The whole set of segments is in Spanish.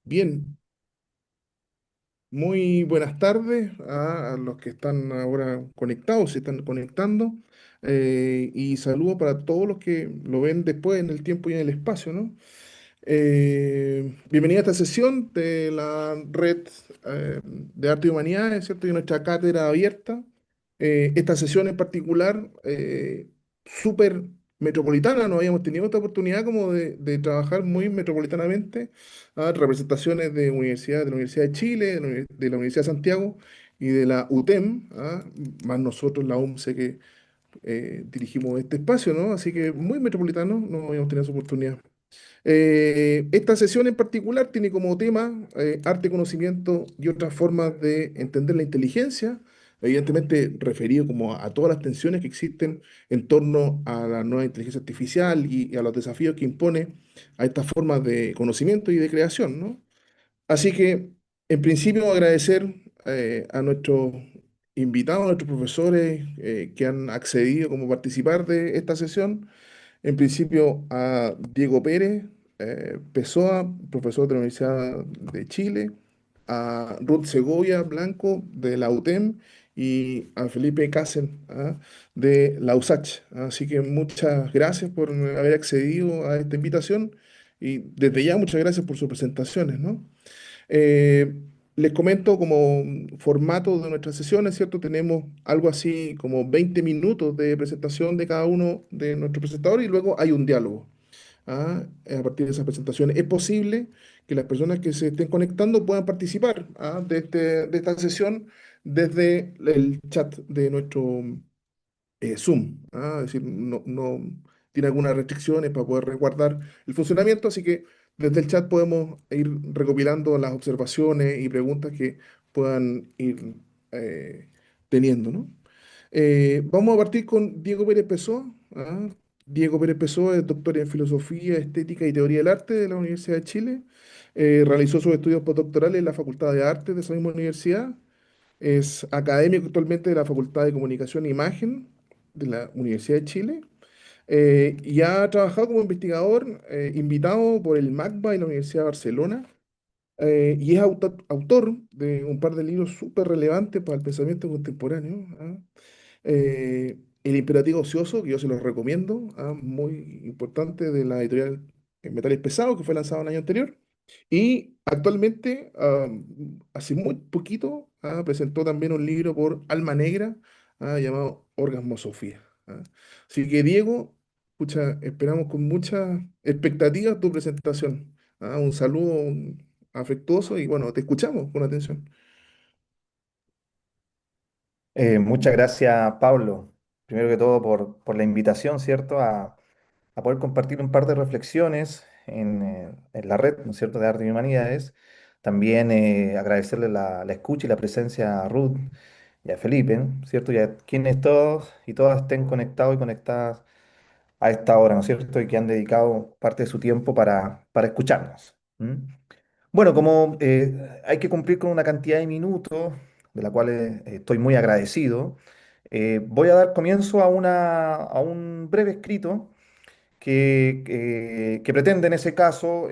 Bien, muy buenas tardes a los que están ahora conectados, se están conectando, y saludo para todos los que lo ven después en el tiempo y en el espacio, ¿no? Bienvenida a esta sesión de la Red de Arte y Humanidades, ¿cierto? Y nuestra cátedra abierta. Esta sesión en particular, súper metropolitana, no habíamos tenido esta oportunidad como de trabajar muy metropolitanamente, representaciones de la Universidad de Chile, de la Universidad de Santiago y de la UTEM, más nosotros, la UMCE, que dirigimos este espacio, ¿no? Así que muy metropolitano, no habíamos tenido esa oportunidad. Esta sesión en particular tiene como tema arte, conocimiento y otras formas de entender la inteligencia, evidentemente referido como a todas las tensiones que existen en torno a la nueva inteligencia artificial y a los desafíos que impone a estas formas de conocimiento y de creación, ¿no? Así que, en principio, agradecer a nuestros invitados, a nuestros profesores que han accedido como participar de esta sesión. En principio a Diego Pérez Pessoa, profesor de la Universidad de Chile, a Ruth Segovia Blanco de la UTEM y a Felipe Casen de la USACH. Así que muchas gracias por haber accedido a esta invitación y desde ya muchas gracias por sus presentaciones, ¿no? Eh, Les comento como formato de nuestras sesiones, ¿cierto? Tenemos algo así como 20 minutos de presentación de cada uno de nuestros presentadores y luego hay un diálogo. A partir de esas presentaciones. Es posible que las personas que se estén conectando puedan participar de esta sesión desde el chat de nuestro Zoom. Es decir, no tiene algunas restricciones para poder resguardar el funcionamiento, así que desde el chat podemos ir recopilando las observaciones y preguntas que puedan ir eh, teniendo, ¿no? Vamos a partir con Diego Pérez Pessoa. Diego Pérez Pessoa es doctor en Filosofía, Estética y Teoría del Arte de la Universidad de Chile. Realizó sus estudios postdoctorales en la Facultad de Artes de esa misma universidad. Es académico actualmente de la Facultad de Comunicación e Imagen de la Universidad de Chile. Y ha trabajado como investigador invitado por el MACBA y la Universidad de Barcelona. Y es autor de un par de libros súper relevantes para el pensamiento contemporáneo. El Imperativo Ocioso, que yo se los recomiendo, muy importante, de la editorial Metales Pesados, que fue lanzado el año anterior. Y actualmente, hace muy poquito, presentó también un libro por Alma Negra, llamado Orgasmosofía. Así que, Diego, pucha, esperamos con mucha expectativa tu presentación. Un saludo afectuoso y bueno, te escuchamos con atención. Muchas gracias, Pablo. Primero que todo por la invitación, ¿cierto? A poder compartir un par de reflexiones en la red, ¿no es cierto?, de Arte y Humanidades. También agradecerle la escucha y la presencia a Ruth y a Felipe, ¿no? ¿Cierto? Y a quienes todos y todas estén conectados y conectadas a esta hora, ¿no es cierto? Y que han dedicado parte de su tiempo para escucharnos. ¿M? Bueno, como hay que cumplir con una cantidad de minutos, de la cual estoy muy agradecido, voy a dar comienzo a un breve escrito que pretende en ese caso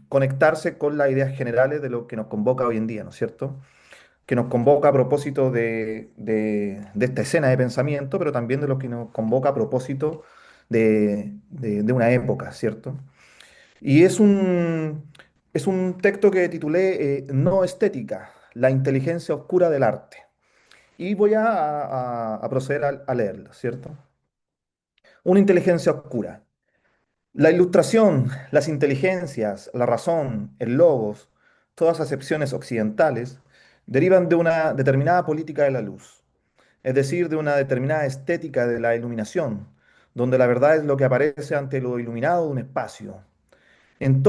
conectarse con las ideas generales de lo que nos convoca hoy en día, ¿no es cierto? Que nos convoca a propósito de esta escena de pensamiento, pero también de lo que nos convoca a propósito de una época, ¿cierto? Y es un texto que titulé No estética, la inteligencia oscura del arte. Y voy a proceder a leerlo, ¿cierto? Una inteligencia oscura. La ilustración, las inteligencias, la razón, el logos, todas acepciones occidentales, derivan de una determinada política de la luz, es decir, de una determinada estética de la iluminación, donde la verdad es lo que aparece ante lo iluminado de un espacio. En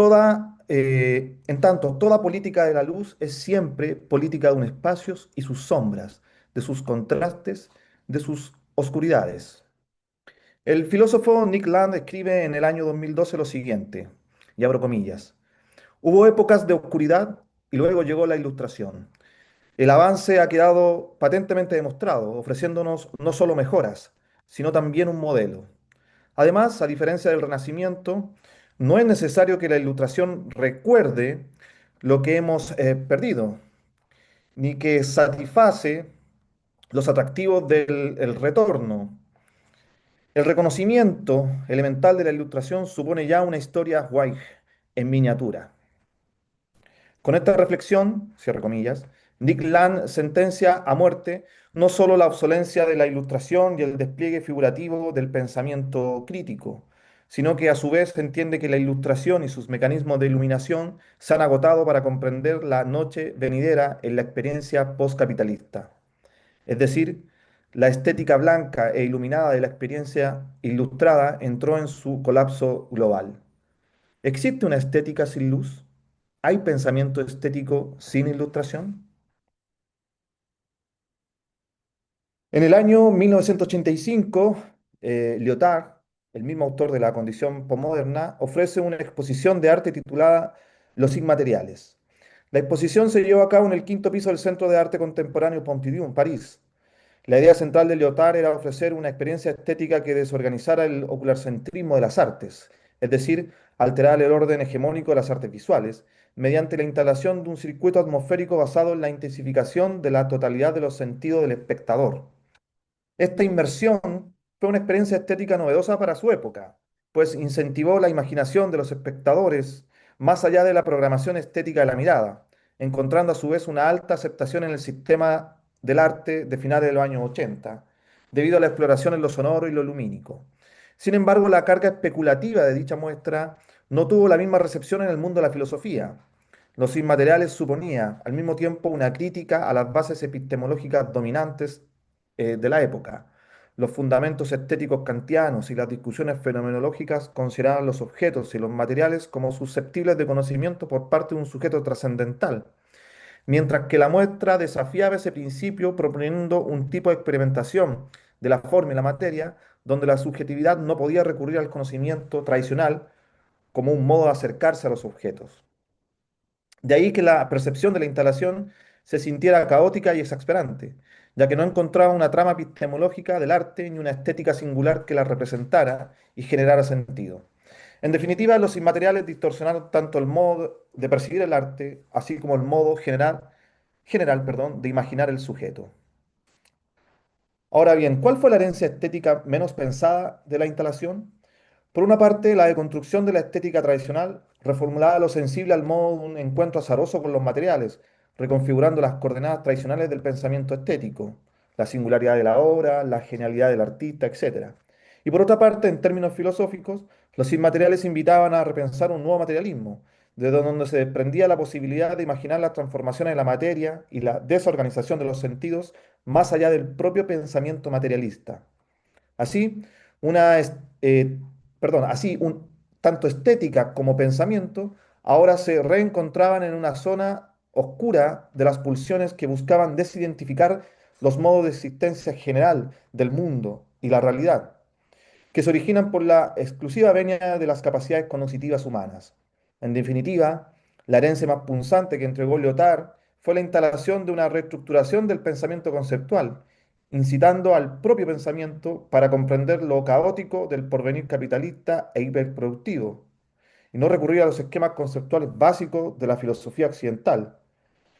tanto, toda política de la luz es siempre política de un espacio y sus sombras, de sus contrastes, de sus oscuridades. El filósofo Nick Land escribe en el año 2012 lo siguiente, y abro comillas: hubo épocas de oscuridad y luego llegó la ilustración. El avance ha quedado patentemente demostrado, ofreciéndonos no solo mejoras, sino también un modelo. Además, a diferencia del Renacimiento, no es necesario que la Ilustración recuerde lo que hemos perdido, ni que satisface los atractivos del el retorno. El reconocimiento elemental de la ilustración supone ya una historia Zweig en miniatura. Con esta reflexión, cierre comillas, Nick Land sentencia a muerte no solo la obsolencia de la ilustración y el despliegue figurativo del pensamiento crítico, sino que a su vez entiende que la ilustración y sus mecanismos de iluminación se han agotado para comprender la noche venidera en la experiencia postcapitalista. Es decir, la estética blanca e iluminada de la experiencia ilustrada entró en su colapso global. ¿Existe una estética sin luz? ¿Hay pensamiento estético sin ilustración? En el año 1985, Lyotard, el mismo autor de La condición posmoderna, ofrece una exposición de arte titulada Los inmateriales. La exposición se llevó a cabo en el quinto piso del Centro de Arte Contemporáneo Pompidou, en París. La idea central de Lyotard era ofrecer una experiencia estética que desorganizara el ocularcentrismo de las artes, es decir, alterar el orden hegemónico de las artes visuales, mediante la instalación de un circuito atmosférico basado en la intensificación de la totalidad de los sentidos del espectador. Esta inmersión fue una experiencia estética novedosa para su época, pues incentivó la imaginación de los espectadores más allá de la programación estética de la mirada, encontrando a su vez una alta aceptación en el sistema del arte de finales de los años 80, debido a la exploración en lo sonoro y lo lumínico. Sin embargo, la carga especulativa de dicha muestra no tuvo la misma recepción en el mundo de la filosofía. Los inmateriales suponía al mismo tiempo una crítica a las bases epistemológicas dominantes de la época. Los fundamentos estéticos kantianos y las discusiones fenomenológicas consideraban los objetos y los materiales como susceptibles de conocimiento por parte de un sujeto trascendental, mientras que la muestra desafiaba ese principio proponiendo un tipo de experimentación de la forma y la materia, donde la subjetividad no podía recurrir al conocimiento tradicional como un modo de acercarse a los objetos. De ahí que la percepción de la instalación se sintiera caótica y exasperante, ya que no encontraba una trama epistemológica del arte ni una estética singular que la representara y generara sentido. En definitiva, los inmateriales distorsionaron tanto el modo de percibir el arte, así como el modo general, de imaginar el sujeto. Ahora bien, ¿cuál fue la herencia estética menos pensada de la instalación? Por una parte, la deconstrucción de la estética tradicional, reformulada lo sensible al modo de un encuentro azaroso con los materiales, reconfigurando las coordenadas tradicionales del pensamiento estético, la singularidad de la obra, la genialidad del artista, etc. Y por otra parte, en términos filosóficos, los inmateriales invitaban a repensar un nuevo materialismo, desde donde se desprendía la posibilidad de imaginar las transformaciones de la materia y la desorganización de los sentidos más allá del propio pensamiento materialista. Así, una, es- eh, así, tanto estética como pensamiento ahora se reencontraban en una zona oscura de las pulsiones que buscaban desidentificar los modos de existencia general del mundo y la realidad, que se originan por la exclusiva venia de las capacidades cognitivas humanas. En definitiva, la herencia más punzante que entregó Lyotard fue la instalación de una reestructuración del pensamiento conceptual, incitando al propio pensamiento para comprender lo caótico del porvenir capitalista e hiperproductivo, y no recurrir a los esquemas conceptuales básicos de la filosofía occidental,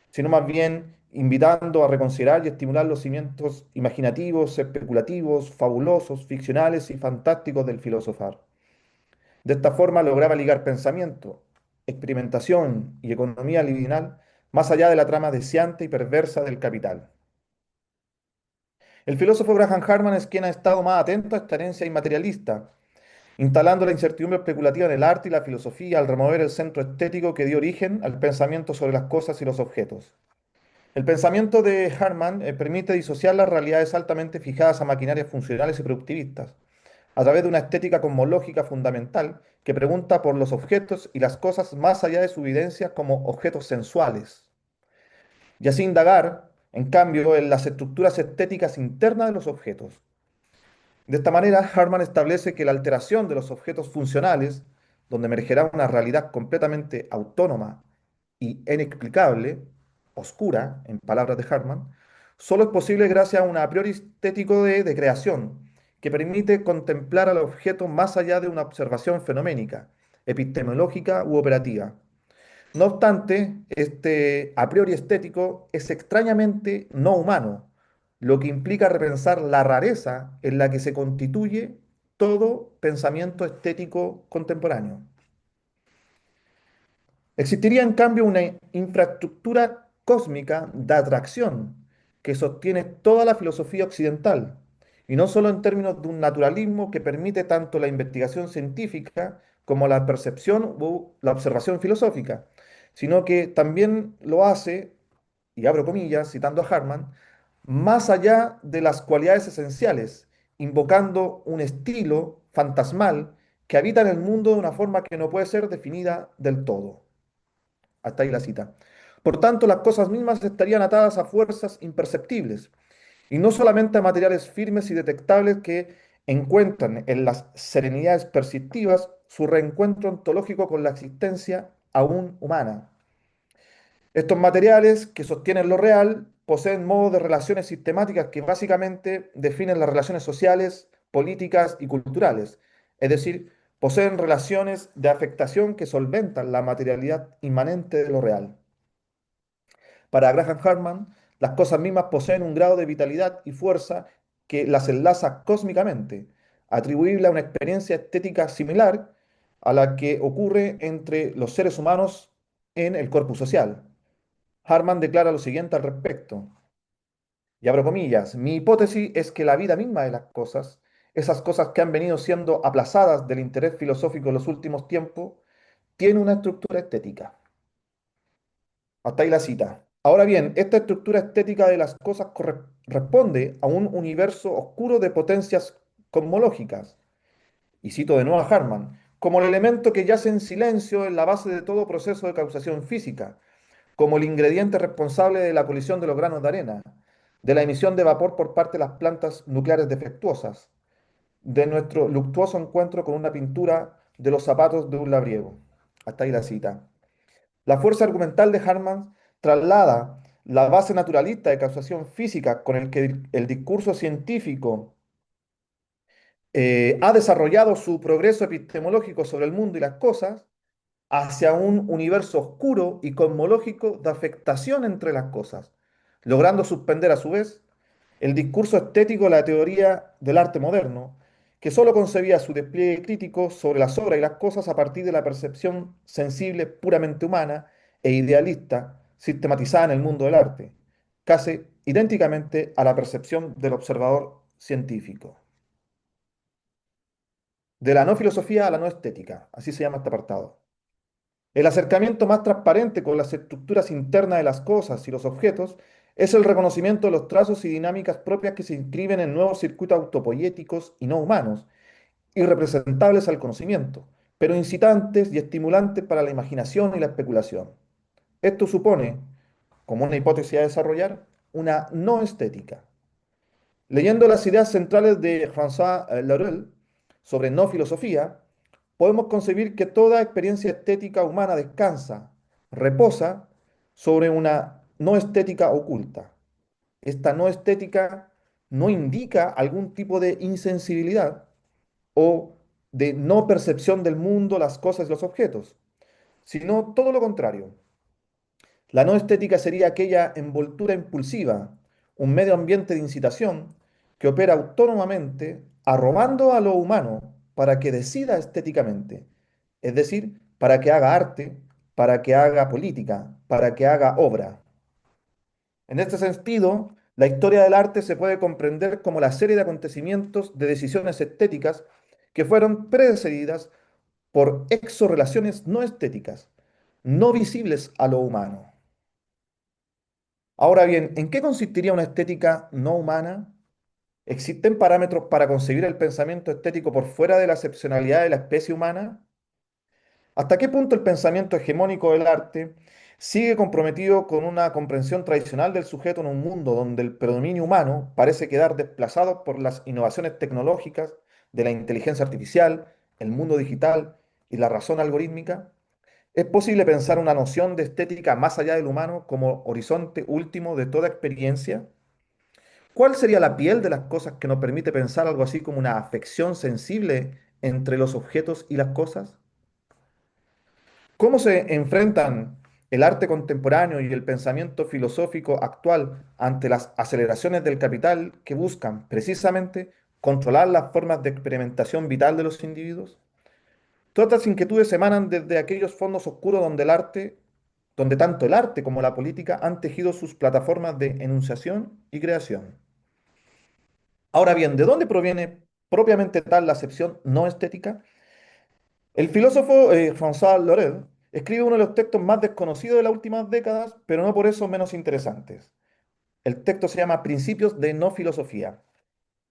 sino más bien invitando a reconsiderar y estimular los cimientos imaginativos, especulativos, fabulosos, ficcionales y fantásticos del filosofar. De esta forma lograba ligar pensamiento, experimentación y economía libidinal más allá de la trama deseante y perversa del capital. El filósofo Graham Harman es quien ha estado más atento a esta herencia inmaterialista, instalando la incertidumbre especulativa en el arte y la filosofía al remover el centro estético que dio origen al pensamiento sobre las cosas y los objetos. El pensamiento de Harman permite disociar las realidades altamente fijadas a maquinarias funcionales y productivistas, a través de una estética cosmológica fundamental que pregunta por los objetos y las cosas más allá de su evidencia como objetos sensuales, y así indagar, en cambio, en las estructuras estéticas internas de los objetos. De esta manera, Harman establece que la alteración de los objetos funcionales, donde emergerá una realidad completamente autónoma y inexplicable, oscura, en palabras de Harman, solo es posible gracias a un a priori estético de creación, que permite contemplar al objeto más allá de una observación fenoménica, epistemológica u operativa. No obstante, este a priori estético es extrañamente no humano, lo que implica repensar la rareza en la que se constituye todo pensamiento estético contemporáneo. Existiría en cambio una infraestructura cósmica de atracción que sostiene toda la filosofía occidental, y no solo en términos de un naturalismo que permite tanto la investigación científica como la percepción o la observación filosófica, sino que también lo hace, y abro comillas, citando a Hartmann, más allá de las cualidades esenciales, invocando un estilo fantasmal que habita en el mundo de una forma que no puede ser definida del todo. Hasta ahí la cita. Por tanto, las cosas mismas estarían atadas a fuerzas imperceptibles, y no solamente a materiales firmes y detectables que encuentran en las serenidades persistivas su reencuentro ontológico con la existencia aún humana. Estos materiales que sostienen lo real poseen modos de relaciones sistemáticas que básicamente definen las relaciones sociales, políticas y culturales, es decir, poseen relaciones de afectación que solventan la materialidad inmanente de lo real. Para Graham Hartman, las cosas mismas poseen un grado de vitalidad y fuerza que las enlaza cósmicamente, atribuible a una experiencia estética similar a la que ocurre entre los seres humanos en el corpus social. Hartman declara lo siguiente al respecto, y abro comillas, mi hipótesis es que la vida misma de las cosas, esas cosas que han venido siendo aplazadas del interés filosófico en los últimos tiempos, tiene una estructura estética. Hasta ahí la cita. Ahora bien, esta estructura estética de las cosas responde a un universo oscuro de potencias cosmológicas, y cito de nuevo a Hartman, como el elemento que yace en silencio en la base de todo proceso de causación física, como el ingrediente responsable de la colisión de los granos de arena, de la emisión de vapor por parte de las plantas nucleares defectuosas, de nuestro luctuoso encuentro con una pintura de los zapatos de un labriego. Hasta ahí la cita. La fuerza argumental de Hartman traslada la base naturalista de causación física con el que el discurso científico ha desarrollado su progreso epistemológico sobre el mundo y las cosas hacia un universo oscuro y cosmológico de afectación entre las cosas, logrando suspender a su vez el discurso estético de la teoría del arte moderno, que sólo concebía su despliegue crítico sobre las obras y las cosas a partir de la percepción sensible puramente humana e idealista sistematizada en el mundo del arte, casi idénticamente a la percepción del observador científico. De la no filosofía a la no estética, así se llama este apartado. El acercamiento más transparente con las estructuras internas de las cosas y los objetos es el reconocimiento de los trazos y dinámicas propias que se inscriben en nuevos circuitos autopoyéticos y no humanos, irrepresentables al conocimiento, pero incitantes y estimulantes para la imaginación y la especulación. Esto supone, como una hipótesis a desarrollar, una no estética. Leyendo las ideas centrales de François Laurel sobre no filosofía, podemos concebir que toda experiencia estética humana descansa, reposa sobre una no estética oculta. Esta no estética no indica algún tipo de insensibilidad o de no percepción del mundo, las cosas y los objetos, sino todo lo contrario. La no estética sería aquella envoltura impulsiva, un medio ambiente de incitación que opera autónomamente, arrobando a lo humano para que decida estéticamente, es decir, para que haga arte, para que haga política, para que haga obra. En este sentido, la historia del arte se puede comprender como la serie de acontecimientos de decisiones estéticas que fueron precedidas por exorrelaciones no estéticas, no visibles a lo humano. Ahora bien, ¿en qué consistiría una estética no humana? ¿Existen parámetros para concebir el pensamiento estético por fuera de la excepcionalidad de la especie humana? ¿Hasta qué punto el pensamiento hegemónico del arte sigue comprometido con una comprensión tradicional del sujeto en un mundo donde el predominio humano parece quedar desplazado por las innovaciones tecnológicas de la inteligencia artificial, el mundo digital y la razón algorítmica? ¿Es posible pensar una noción de estética más allá del humano como horizonte último de toda experiencia? ¿Cuál sería la piel de las cosas que nos permite pensar algo así como una afección sensible entre los objetos y las cosas? ¿Cómo se enfrentan el arte contemporáneo y el pensamiento filosófico actual ante las aceleraciones del capital que buscan precisamente controlar las formas de experimentación vital de los individuos? Todas estas inquietudes emanan desde aquellos fondos oscuros donde tanto el arte como la política han tejido sus plataformas de enunciación y creación. Ahora bien, ¿de dónde proviene propiamente tal la acepción no estética? El filósofo François Laurel escribe uno de los textos más desconocidos de las últimas décadas, pero no por eso menos interesantes. El texto se llama Principios de no filosofía.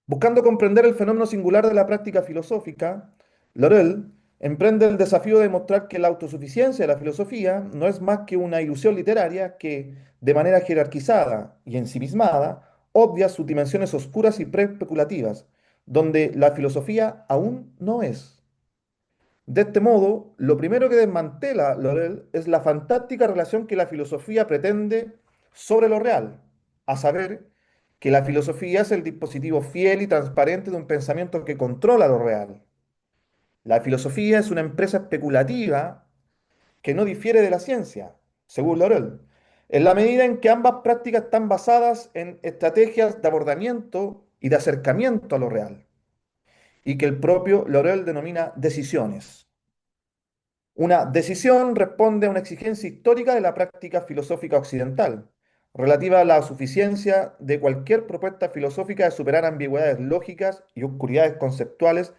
Buscando comprender el fenómeno singular de la práctica filosófica, Laurel emprende el desafío de demostrar que la autosuficiencia de la filosofía no es más que una ilusión literaria que, de manera jerarquizada y ensimismada, obvia sus dimensiones oscuras y pre-especulativas, donde la filosofía aún no es. De este modo, lo primero que desmantela Laurel es la fantástica relación que la filosofía pretende sobre lo real, a saber, que la filosofía es el dispositivo fiel y transparente de un pensamiento que controla lo real. La filosofía es una empresa especulativa que no difiere de la ciencia, según Laurel, en la medida en que ambas prácticas están basadas en estrategias de abordamiento y de acercamiento a lo real, y que el propio Laurel denomina decisiones. Una decisión responde a una exigencia histórica de la práctica filosófica occidental, relativa a la suficiencia de cualquier propuesta filosófica de superar ambigüedades lógicas y oscuridades conceptuales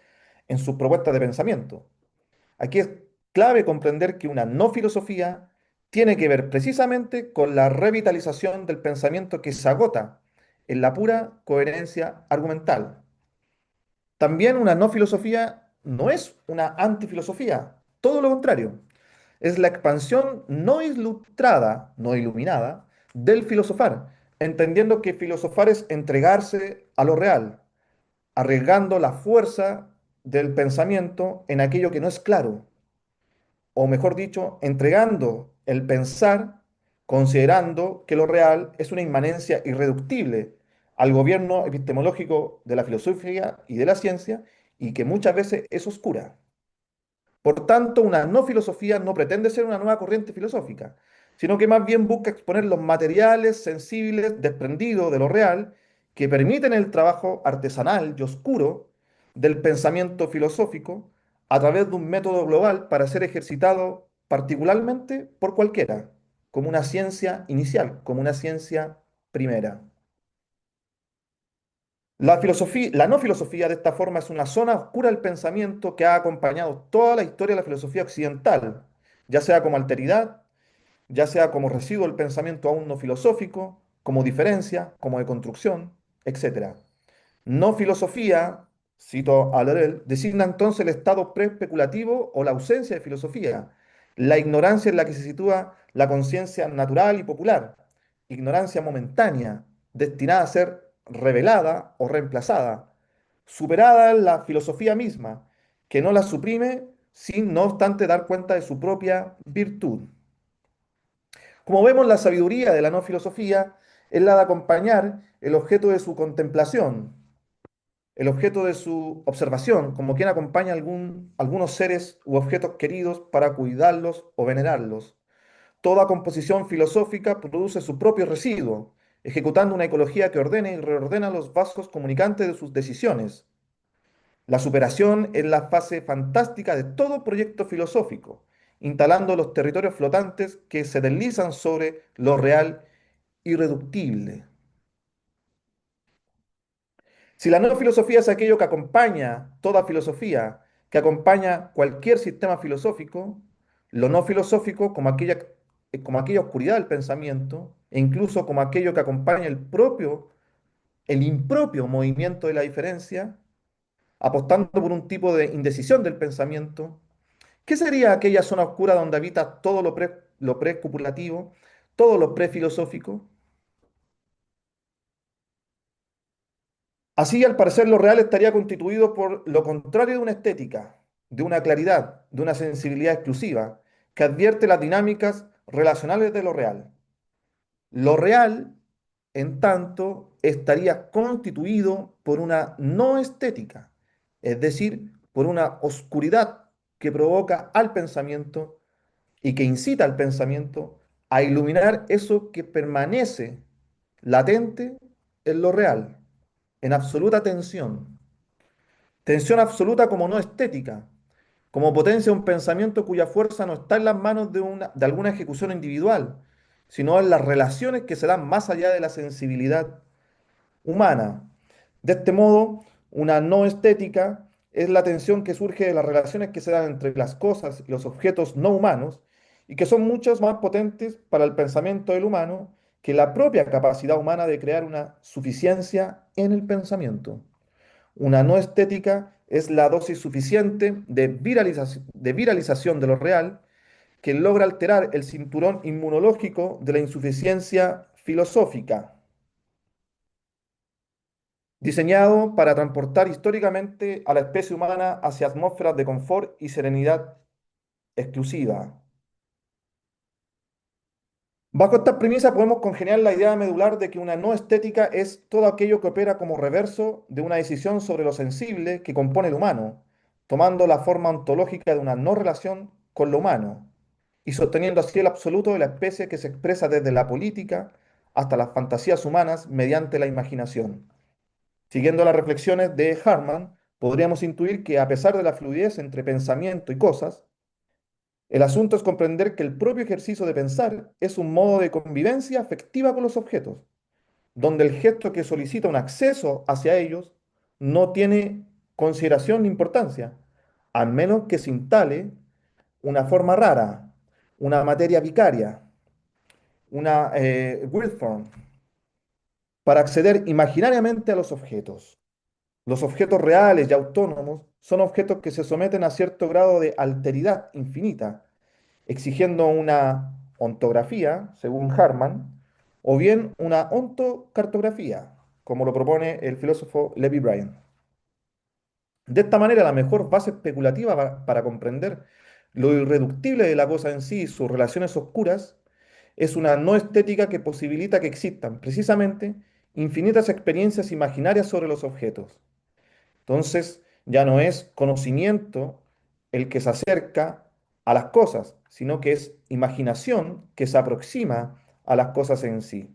en sus propuestas de pensamiento. Aquí es clave comprender que una no filosofía tiene que ver precisamente con la revitalización del pensamiento que se agota en la pura coherencia argumental. También una no filosofía no es una antifilosofía, todo lo contrario. Es la expansión no ilustrada, no iluminada, del filosofar, entendiendo que filosofar es entregarse a lo real, arriesgando la fuerza del pensamiento en aquello que no es claro, o mejor dicho, entregando el pensar, considerando que lo real es una inmanencia irreductible al gobierno epistemológico de la filosofía y de la ciencia, y que muchas veces es oscura. Por tanto, una no filosofía no pretende ser una nueva corriente filosófica, sino que más bien busca exponer los materiales sensibles desprendidos de lo real que permiten el trabajo artesanal y oscuro del pensamiento filosófico a través de un método global para ser ejercitado particularmente por cualquiera, como una ciencia inicial, como una ciencia primera. La no filosofía de esta forma es una zona oscura del pensamiento que ha acompañado toda la historia de la filosofía occidental, ya sea como alteridad, ya sea como residuo del pensamiento aún no filosófico, como diferencia, como deconstrucción, etc. No filosofía, cito a Laurel, designa entonces el estado pre-especulativo o la ausencia de filosofía, la ignorancia en la que se sitúa la conciencia natural y popular, ignorancia momentánea, destinada a ser revelada o reemplazada, superada en la filosofía misma, que no la suprime sin no obstante dar cuenta de su propia virtud. Como vemos, la sabiduría de la no filosofía es la de acompañar el objeto de su contemplación, el objeto de su observación, como quien acompaña algunos seres u objetos queridos para cuidarlos o venerarlos. Toda composición filosófica produce su propio residuo, ejecutando una ecología que ordena y reordena los vasos comunicantes de sus decisiones. La superación es la fase fantástica de todo proyecto filosófico, instalando los territorios flotantes que se deslizan sobre lo real irreductible. Si la no filosofía es aquello que acompaña toda filosofía, que acompaña cualquier sistema filosófico, lo no filosófico como aquella oscuridad del pensamiento, e incluso como aquello que acompaña el impropio movimiento de la diferencia, apostando por un tipo de indecisión del pensamiento. ¿Qué sería aquella zona oscura donde habita todo lo pre-copulativo, todo lo pre-filosófico? Así, al parecer, lo real estaría constituido por lo contrario de una estética, de una claridad, de una sensibilidad exclusiva, que advierte las dinámicas relacionales de lo real. Lo real, en tanto, estaría constituido por una no estética, es decir, por una oscuridad que provoca al pensamiento y que incita al pensamiento a iluminar eso que permanece latente en lo real, en absoluta tensión. Tensión absoluta como no estética, como potencia de un pensamiento cuya fuerza no está en las manos de alguna ejecución individual, sino en las relaciones que se dan más allá de la sensibilidad humana. De este modo, una no estética es la tensión que surge de las relaciones que se dan entre las cosas y los objetos no humanos y que son muchos más potentes para el pensamiento del humano que la propia capacidad humana de crear una suficiencia en el pensamiento. Una no estética es la dosis suficiente de viralización de lo real que logra alterar el cinturón inmunológico de la insuficiencia filosófica, diseñado para transportar históricamente a la especie humana hacia atmósferas de confort y serenidad exclusiva. Bajo esta premisa podemos congeniar la idea medular de que una no estética es todo aquello que opera como reverso de una decisión sobre lo sensible que compone el humano, tomando la forma ontológica de una no relación con lo humano y sosteniendo así el absoluto de la especie que se expresa desde la política hasta las fantasías humanas mediante la imaginación. Siguiendo las reflexiones de Hartmann, podríamos intuir que a pesar de la fluidez entre pensamiento y cosas, el asunto es comprender que el propio ejercicio de pensar es un modo de convivencia afectiva con los objetos, donde el gesto que solicita un acceso hacia ellos no tiene consideración ni importancia, al menos que se instale una forma rara, una materia vicaria, una will form, para acceder imaginariamente a los objetos. Los objetos reales y autónomos son objetos que se someten a cierto grado de alteridad infinita, exigiendo una ontografía, según Hartmann, o bien una ontocartografía, como lo propone el filósofo Levi Bryan. De esta manera, la mejor base especulativa para comprender lo irreductible de la cosa en sí y sus relaciones oscuras es una no estética que posibilita que existan, precisamente, infinitas experiencias imaginarias sobre los objetos. Entonces, ya no es conocimiento el que se acerca a las cosas, sino que es imaginación que se aproxima a las cosas en sí.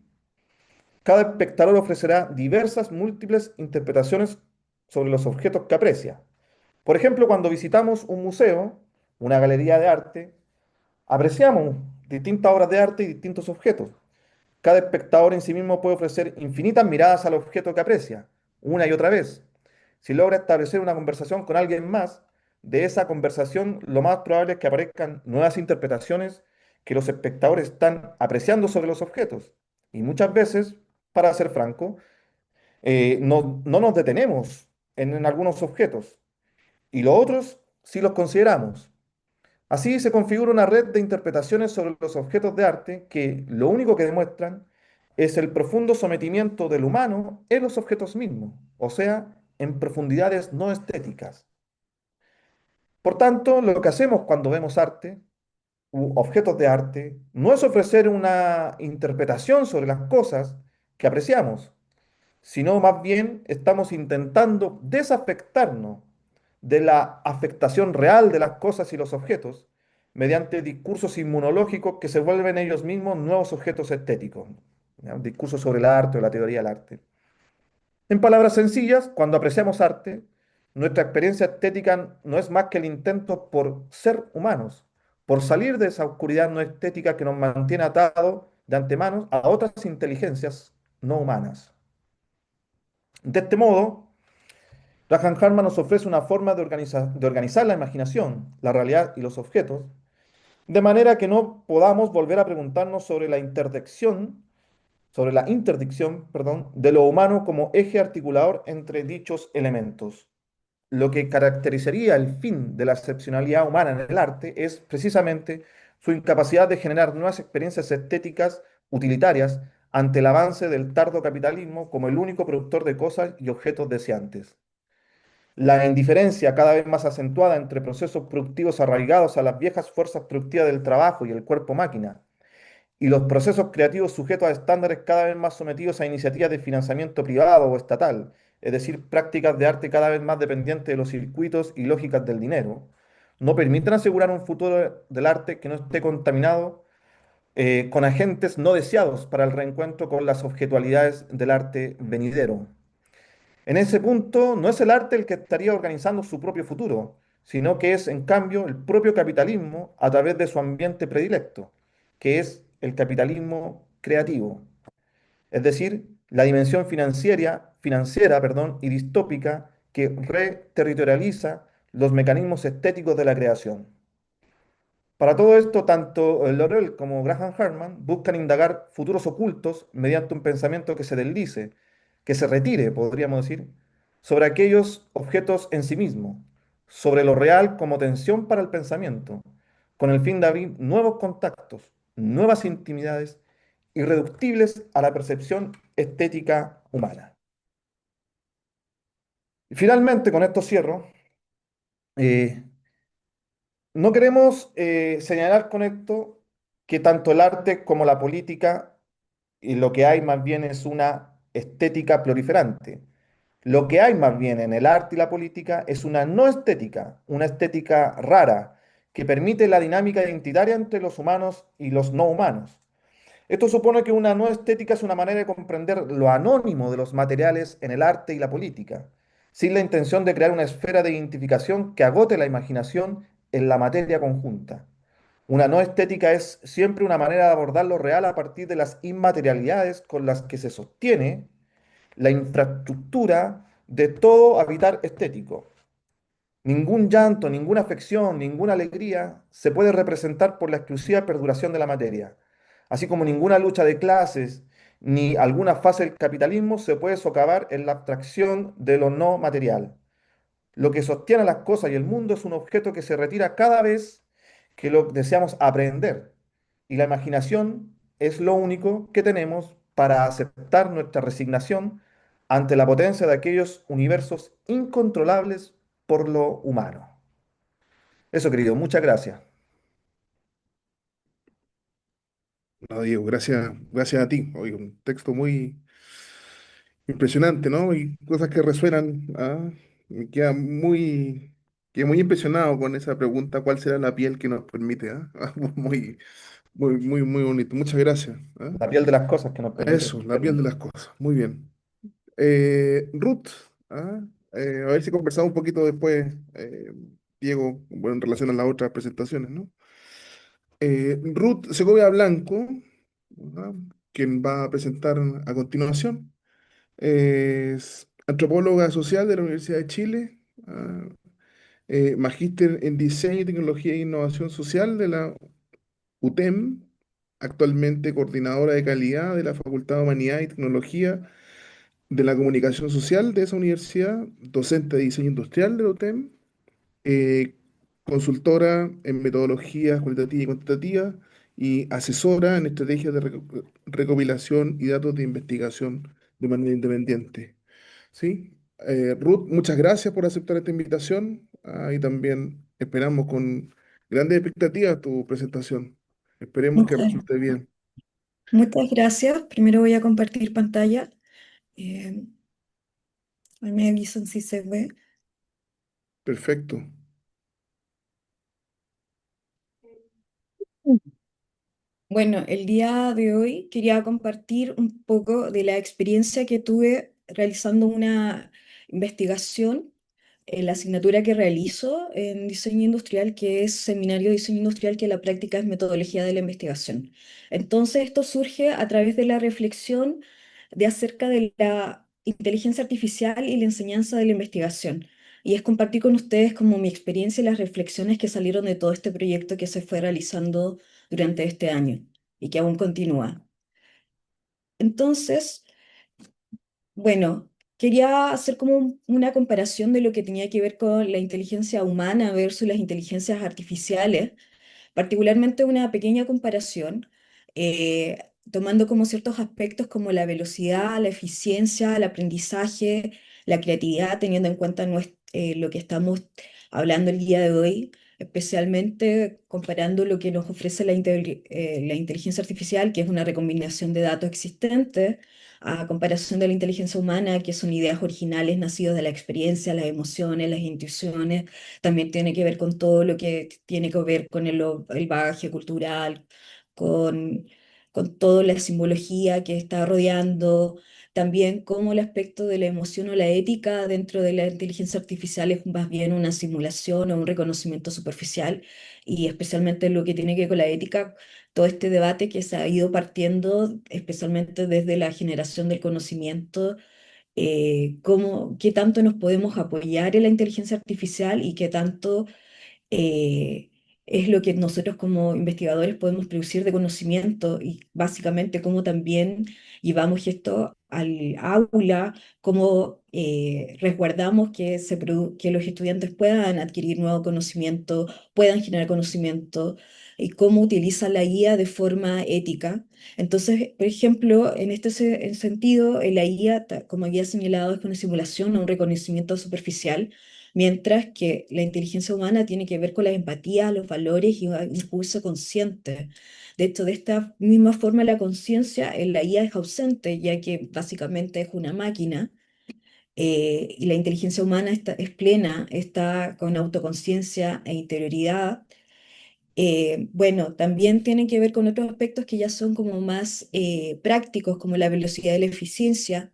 Cada espectador ofrecerá diversas, múltiples interpretaciones sobre los objetos que aprecia. Por ejemplo, cuando visitamos un museo, una galería de arte, apreciamos distintas obras de arte y distintos objetos. Cada espectador en sí mismo puede ofrecer infinitas miradas al objeto que aprecia, una y otra vez. Si logra establecer una conversación con alguien más, de esa conversación lo más probable es que aparezcan nuevas interpretaciones que los espectadores están apreciando sobre los objetos. Y muchas veces, para ser franco, no nos detenemos en algunos objetos y los otros sí los consideramos. Así se configura una red de interpretaciones sobre los objetos de arte que lo único que demuestran es el profundo sometimiento del humano en los objetos mismos, o sea, en profundidades no estéticas. Por tanto, lo que hacemos cuando vemos arte u objetos de arte no es ofrecer una interpretación sobre las cosas que apreciamos, sino más bien estamos intentando desafectarnos de la afectación real de las cosas y los objetos mediante discursos inmunológicos que se vuelven ellos mismos nuevos objetos estéticos. ¿Ya? Un discurso sobre el arte o la teoría del arte. En palabras sencillas, cuando apreciamos arte, nuestra experiencia estética no es más que el intento por ser humanos, por salir de esa oscuridad no estética que nos mantiene atados de antemano a otras inteligencias no humanas. De este modo, Rajan Harman nos ofrece una forma de organizar la imaginación, la realidad y los objetos, de manera que no podamos volver a preguntarnos sobre la interdicción, perdón, de lo humano como eje articulador entre dichos elementos. Lo que caracterizaría el fin de la excepcionalidad humana en el arte es precisamente su incapacidad de generar nuevas experiencias estéticas utilitarias ante el avance del tardo capitalismo como el único productor de cosas y objetos deseantes. La indiferencia cada vez más acentuada entre procesos productivos arraigados a las viejas fuerzas productivas del trabajo y el cuerpo máquina, y los procesos creativos sujetos a estándares cada vez más sometidos a iniciativas de financiamiento privado o estatal, es decir, prácticas de arte cada vez más dependientes de los circuitos y lógicas del dinero, no permiten asegurar un futuro del arte que no esté contaminado con agentes no deseados para el reencuentro con las objetualidades del arte venidero. En ese punto, no es el arte el que estaría organizando su propio futuro, sino que es, en cambio, el propio capitalismo a través de su ambiente predilecto, que es el capitalismo creativo, es decir, la dimensión financiera, y distópica que reterritorializa los mecanismos estéticos de la creación. Para todo esto, tanto Laurel como Graham Harman buscan indagar futuros ocultos mediante un pensamiento que se deslice, que se retire, podríamos decir, sobre aquellos objetos en sí mismo, sobre lo real como tensión para el pensamiento, con el fin de abrir nuevos contactos, nuevas intimidades, irreductibles a la percepción estética humana. Y finalmente, con esto cierro, eh, no queremos señalar con esto que tanto el arte como la política y lo que hay más bien es una estética proliferante. Lo que hay más bien en el arte y la política es una no estética, una estética rara, que permite la dinámica identitaria entre los humanos y los no humanos. Esto supone que una no estética es una manera de comprender lo anónimo de los materiales en el arte y la política, sin la intención de crear una esfera de identificación que agote la imaginación en la materia conjunta. Una no estética es siempre una manera de abordar lo real a partir de las inmaterialidades con las que se sostiene la infraestructura de todo habitar estético. Ningún llanto, ninguna afección, ninguna alegría se puede representar por la exclusiva perduración de la materia, así como ninguna lucha de clases ni alguna fase del capitalismo se puede socavar en la abstracción de lo no material. Lo que sostiene las cosas y el mundo es un objeto que se retira cada vez que lo deseamos aprender. Y la imaginación es lo único que tenemos para aceptar nuestra resignación ante la potencia de aquellos universos incontrolables por lo humano. Eso, querido, muchas gracias. No, Diego, gracias a ti. Oye, un texto muy impresionante, ¿no? Y cosas que resuenan. Me quedé muy impresionado con esa pregunta, ¿cuál será la piel que nos permite? Muy, muy bonito. Muchas gracias. La piel de las cosas que nos permite Eso, la piel de entendernos. las cosas. Muy bien. Ruth, ¿ah? A ver si conversamos un poquito después, Diego, bueno, en relación a las otras presentaciones, ¿no? Ruth Segovia Blanco, ¿ah? Quien va a presentar a continuación, es antropóloga social de la Universidad de Chile, magíster en diseño, tecnología e innovación social de la UTEM, actualmente coordinadora de calidad de la Facultad de Humanidad y Tecnología de la Comunicación Social de esa universidad, docente de diseño industrial de la UTEM, eh, consultora en metodologías cualitativas y cuantitativas y asesora en estrategias de recopilación y datos de investigación de manera independiente. ¿Sí? Ruth, muchas gracias por aceptar esta invitación, y también esperamos con grandes expectativas tu presentación. Esperemos que Muchas, resulte bien. muchas gracias. Primero voy a compartir pantalla. Eh, Ahí me avisan si se ve. Perfecto. Bueno, el día de hoy quería compartir un poco de la experiencia que tuve realizando una investigación en la asignatura que realizo en diseño industrial, que es Seminario de Diseño Industrial, que la práctica es metodología de la investigación. Entonces, esto surge a través de la reflexión de acerca de la inteligencia artificial y la enseñanza de la investigación. Y es compartir con ustedes como mi experiencia y las reflexiones que salieron de todo este proyecto que se fue realizando durante este año y que aún continúa. Entonces, bueno, quería hacer como una comparación de lo que tenía que ver con la inteligencia humana versus las inteligencias artificiales, particularmente una pequeña comparación, tomando como ciertos aspectos como la velocidad, la eficiencia, el aprendizaje, la creatividad, teniendo en cuenta lo que estamos hablando el día de hoy, especialmente comparando lo que nos ofrece la inteligencia artificial, que es una recombinación de datos existentes, a comparación de la inteligencia humana, que son ideas originales nacidas de la experiencia, las emociones, las intuiciones. También tiene que ver con todo lo que tiene que ver con el bagaje cultural, con, con toda la simbología que está rodeando, también cómo el aspecto de la emoción o la ética dentro de la inteligencia artificial es más bien una simulación o un reconocimiento superficial, y especialmente lo que tiene que ver con la ética, todo este debate que se ha ido partiendo, especialmente desde la generación del conocimiento, qué tanto nos podemos apoyar en la inteligencia artificial y qué tanto eh, es lo que nosotros como investigadores podemos producir de conocimiento, y básicamente cómo también llevamos esto al aula, cómo resguardamos que, que los estudiantes puedan adquirir nuevo conocimiento, puedan generar conocimiento, y cómo utilizan la guía de forma ética. Entonces, por ejemplo, en este sentido, la guía, como había señalado, es una simulación o un reconocimiento superficial, mientras que la inteligencia humana tiene que ver con la empatía, los valores y un impulso consciente. De hecho, de esta misma forma, la conciencia en la IA es ausente, ya que básicamente es una máquina, y la inteligencia humana es plena, está con autoconciencia e interioridad. Bueno, también tienen que ver con otros aspectos que ya son como más prácticos, como la velocidad y la eficiencia,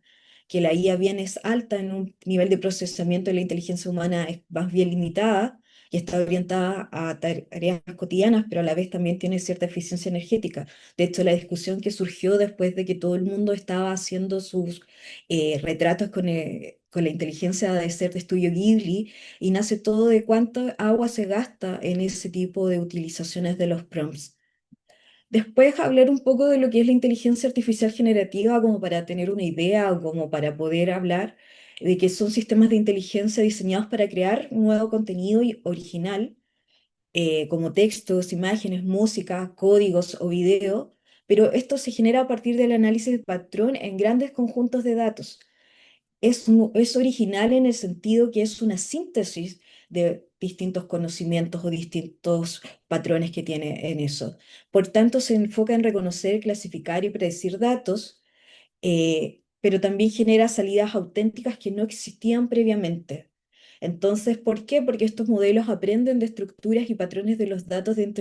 que la IA bien es alta en un nivel de procesamiento de la inteligencia humana es más bien limitada y está orientada a tareas cotidianas, pero a la vez también tiene cierta eficiencia energética. De hecho, la discusión que surgió después de que todo el mundo estaba haciendo sus retratos con la inteligencia de ser de estudio Ghibli, y nace todo de cuánta agua se gasta en ese tipo de utilizaciones de los prompts. Después hablar un poco de lo que es la inteligencia artificial generativa, como para tener una idea o como para poder hablar de que son sistemas de inteligencia diseñados para crear nuevo contenido original, como textos, imágenes, música, códigos o video, pero esto se genera a partir del análisis de patrón en grandes conjuntos de datos. Es original en el sentido que es una síntesis de distintos conocimientos o distintos patrones que tiene en eso. Por tanto, se enfoca en reconocer, clasificar y predecir datos, pero también genera salidas auténticas que no existían previamente. Entonces, ¿por qué? Porque estos modelos aprenden de estructuras y patrones de los datos de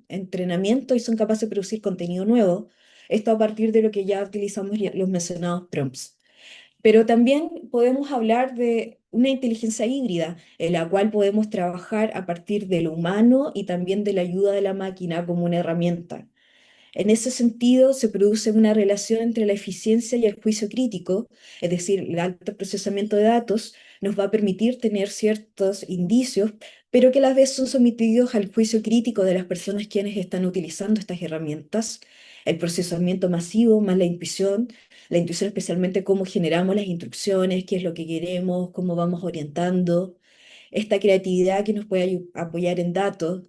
entrenamiento y son capaces de producir contenido nuevo. Esto a partir de lo que ya utilizamos los mencionados prompts. Pero también podemos hablar de una inteligencia híbrida, en la cual podemos trabajar a partir de lo humano y también de la ayuda de la máquina como una herramienta. En ese sentido, se produce una relación entre la eficiencia y el juicio crítico, es decir, el alto procesamiento de datos nos va a permitir tener ciertos indicios, pero que a la vez son sometidos al juicio crítico de las personas quienes están utilizando estas herramientas, el procesamiento masivo más la intuición especialmente cómo generamos las instrucciones, qué es lo que queremos, cómo vamos orientando, esta creatividad que nos puede apoyar en datos,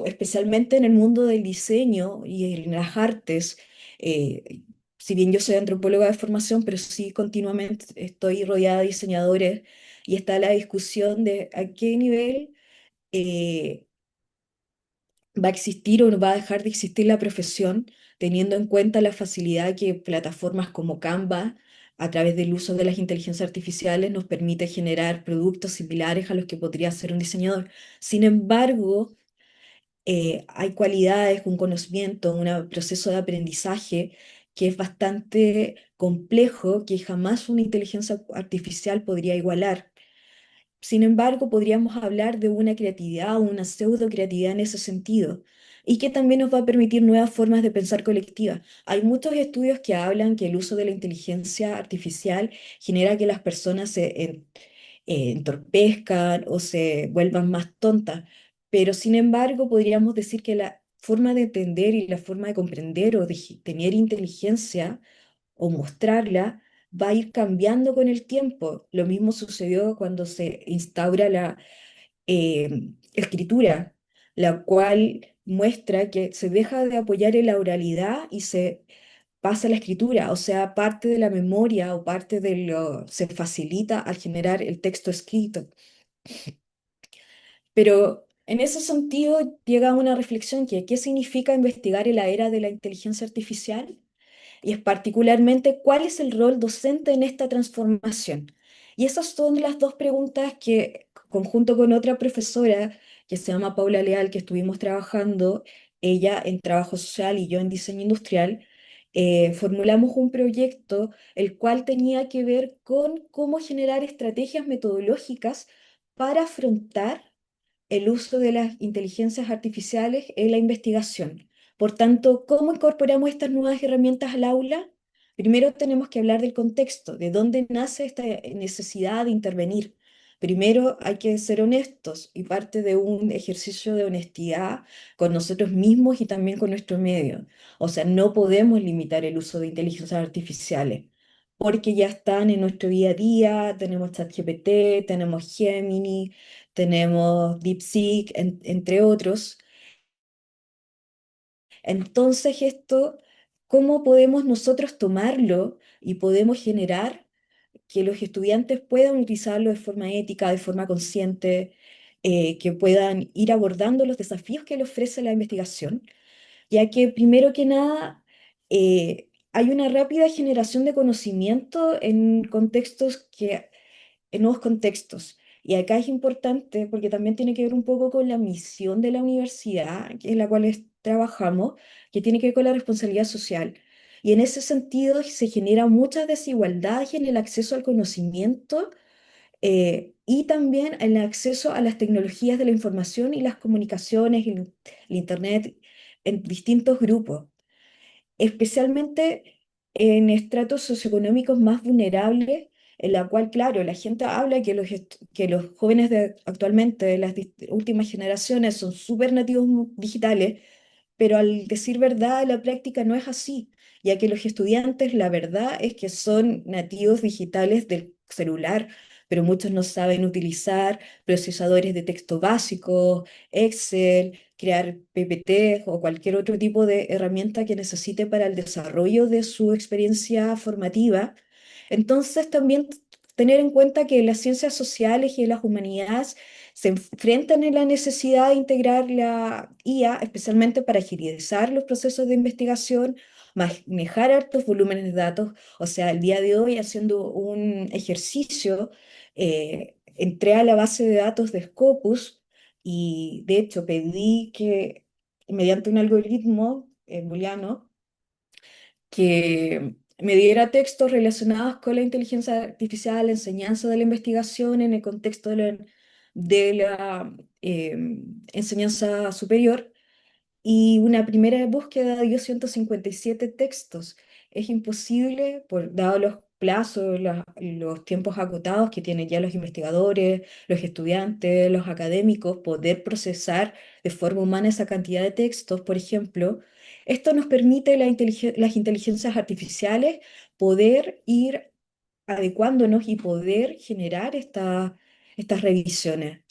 especialmente en el mundo del diseño y en las artes. eh, si bien yo soy antropóloga de formación, pero sí continuamente estoy rodeada de diseñadores, y está la discusión de a qué nivel eh, va a existir o no va a dejar de existir la profesión, teniendo en cuenta la facilidad que plataformas como Canva, a través del uso de las inteligencias artificiales, nos permite generar productos similares a los que podría hacer un diseñador. Sin embargo, hay cualidades, un conocimiento, un proceso de aprendizaje que es bastante complejo, que jamás una inteligencia artificial podría igualar. Sin embargo, podríamos hablar de una creatividad o una pseudo creatividad en ese sentido, y que también nos va a permitir nuevas formas de pensar colectiva. Hay muchos estudios que hablan que el uso de la inteligencia artificial genera que las personas entorpezcan o se vuelvan más tontas, pero sin embargo podríamos decir que la forma de entender y la forma de comprender o de tener inteligencia o mostrarla va a ir cambiando con el tiempo. Lo mismo sucedió cuando se instaura la escritura, la cual muestra que se deja de apoyar en la oralidad y se pasa a la escritura, o sea, parte de la memoria o parte de lo se facilita al generar el texto escrito. Pero en ese sentido llega una reflexión que ¿qué significa investigar en la era de la inteligencia artificial? Y es particularmente cuál es el rol docente en esta transformación. Y esas son las dos preguntas que, conjunto con otra profesora que se llama Paula Leal, que estuvimos trabajando, ella en trabajo social y yo en diseño industrial, formulamos un proyecto el cual tenía que ver con cómo generar estrategias metodológicas para afrontar el uso de las inteligencias artificiales en la investigación. Por tanto, ¿cómo incorporamos estas nuevas herramientas al aula? Primero tenemos que hablar del contexto, de dónde nace esta necesidad de intervenir. Primero hay que ser honestos y parte de un ejercicio de honestidad con nosotros mismos y también con nuestro medio. O sea, no podemos limitar el uso de inteligencias artificiales porque ya están en nuestro día a día, tenemos ChatGPT, tenemos Gemini, tenemos DeepSeek, entre otros. Entonces, esto, ¿cómo podemos nosotros tomarlo y podemos generar que los estudiantes puedan utilizarlo de forma ética, de forma consciente, que puedan ir abordando los desafíos que le ofrece la investigación? Ya que primero que nada hay una rápida generación de conocimiento en nuevos contextos. Y acá es importante porque también tiene que ver un poco con la misión de la universidad en la cual trabajamos, que tiene que ver con la responsabilidad social. Y en ese sentido se genera mucha desigualdad en el acceso al conocimiento y también en el acceso a las tecnologías de la información y las comunicaciones, el Internet, en distintos grupos, especialmente en estratos socioeconómicos más vulnerables, en la cual, claro, la gente habla que los jóvenes de actualmente, de las últimas generaciones, son súper nativos digitales, pero al decir verdad, la práctica no es así, ya que los estudiantes, la verdad es que son nativos digitales del celular, pero muchos no saben utilizar procesadores de texto básicos, Excel, crear PPT o cualquier otro tipo de herramienta que necesite para el desarrollo de su experiencia formativa. Entonces, también tener en cuenta que las ciencias sociales y las humanidades se enfrentan en la necesidad de integrar la IA, especialmente para agilizar los procesos de investigación, manejar altos volúmenes de datos. O sea, el día de hoy, haciendo un ejercicio, entré a la base de datos de Scopus y de hecho pedí que mediante un algoritmo booleano que me diera textos relacionados con la inteligencia artificial, la enseñanza de la investigación en el contexto de la enseñanza superior. Y una primera búsqueda dio 157 textos. Es imposible, dado los plazos, los tiempos acotados que tienen ya los investigadores, los estudiantes, los académicos, poder procesar de forma humana esa cantidad de textos, por ejemplo. Esto nos permite las inteligencias artificiales poder ir adecuándonos y poder generar estas revisiones.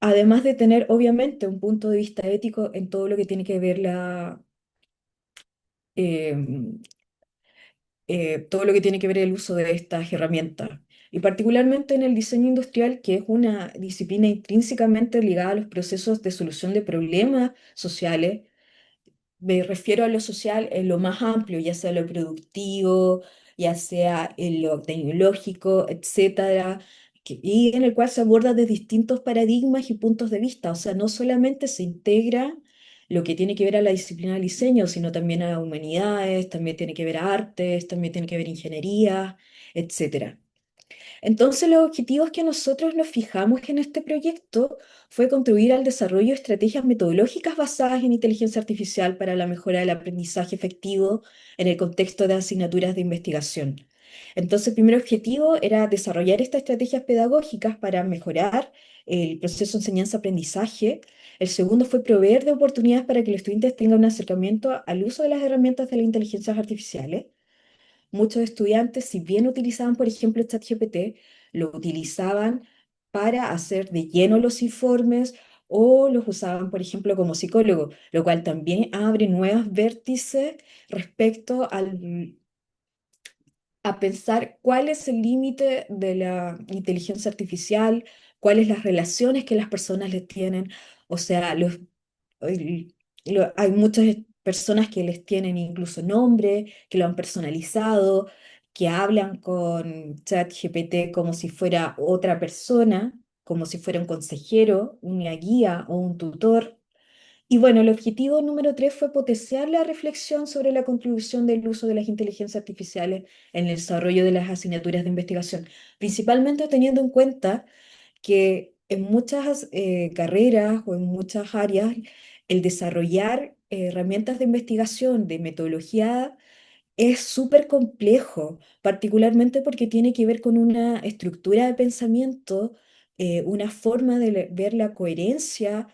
Además de tener, obviamente, un punto de vista ético en todo lo que tiene que ver eh, todo lo que tiene que ver el uso de estas herramientas. Y particularmente en el diseño industrial, que es una disciplina intrínsecamente ligada a los procesos de solución de problemas sociales. Me refiero a lo social en lo más amplio, ya sea lo productivo, ya sea en lo tecnológico, etcétera, y en el cual se aborda de distintos paradigmas y puntos de vista. O sea, no solamente se integra lo que tiene que ver a la disciplina del diseño, sino también a humanidades, también tiene que ver a artes, también tiene que ver ingeniería, etcétera. Entonces, los objetivos que nosotros nos fijamos en este proyecto fue contribuir al desarrollo de estrategias metodológicas basadas en inteligencia artificial para la mejora del aprendizaje efectivo en el contexto de asignaturas de investigación. Entonces, el primer objetivo era desarrollar estas estrategias pedagógicas para mejorar el proceso de enseñanza-aprendizaje. El segundo fue proveer de oportunidades para que los estudiantes tengan un acercamiento al uso de las herramientas de las inteligencias artificiales. Muchos estudiantes, si bien utilizaban, por ejemplo, ChatGPT, lo utilizaban para hacer de lleno los informes o los usaban, por ejemplo, como psicólogo, lo cual también abre nuevos vértices respecto a pensar cuál es el límite de la inteligencia artificial, cuáles las relaciones que las personas les tienen. O sea, el- hay muchas personas que les tienen incluso nombre, que lo han personalizado, que hablan con ChatGPT como si fuera otra persona, como si fuera un consejero, una guía o un tutor. Y bueno, el objetivo número 3 fue potenciar la reflexión sobre la contribución del uso de las inteligencias artificiales en el desarrollo de las asignaturas de investigación, principalmente teniendo en cuenta que en muchas carreras o en muchas áreas el desarrollar herramientas de investigación, de metodología, es súper complejo, particularmente porque tiene que ver con una estructura de pensamiento, una forma de ver la coherencia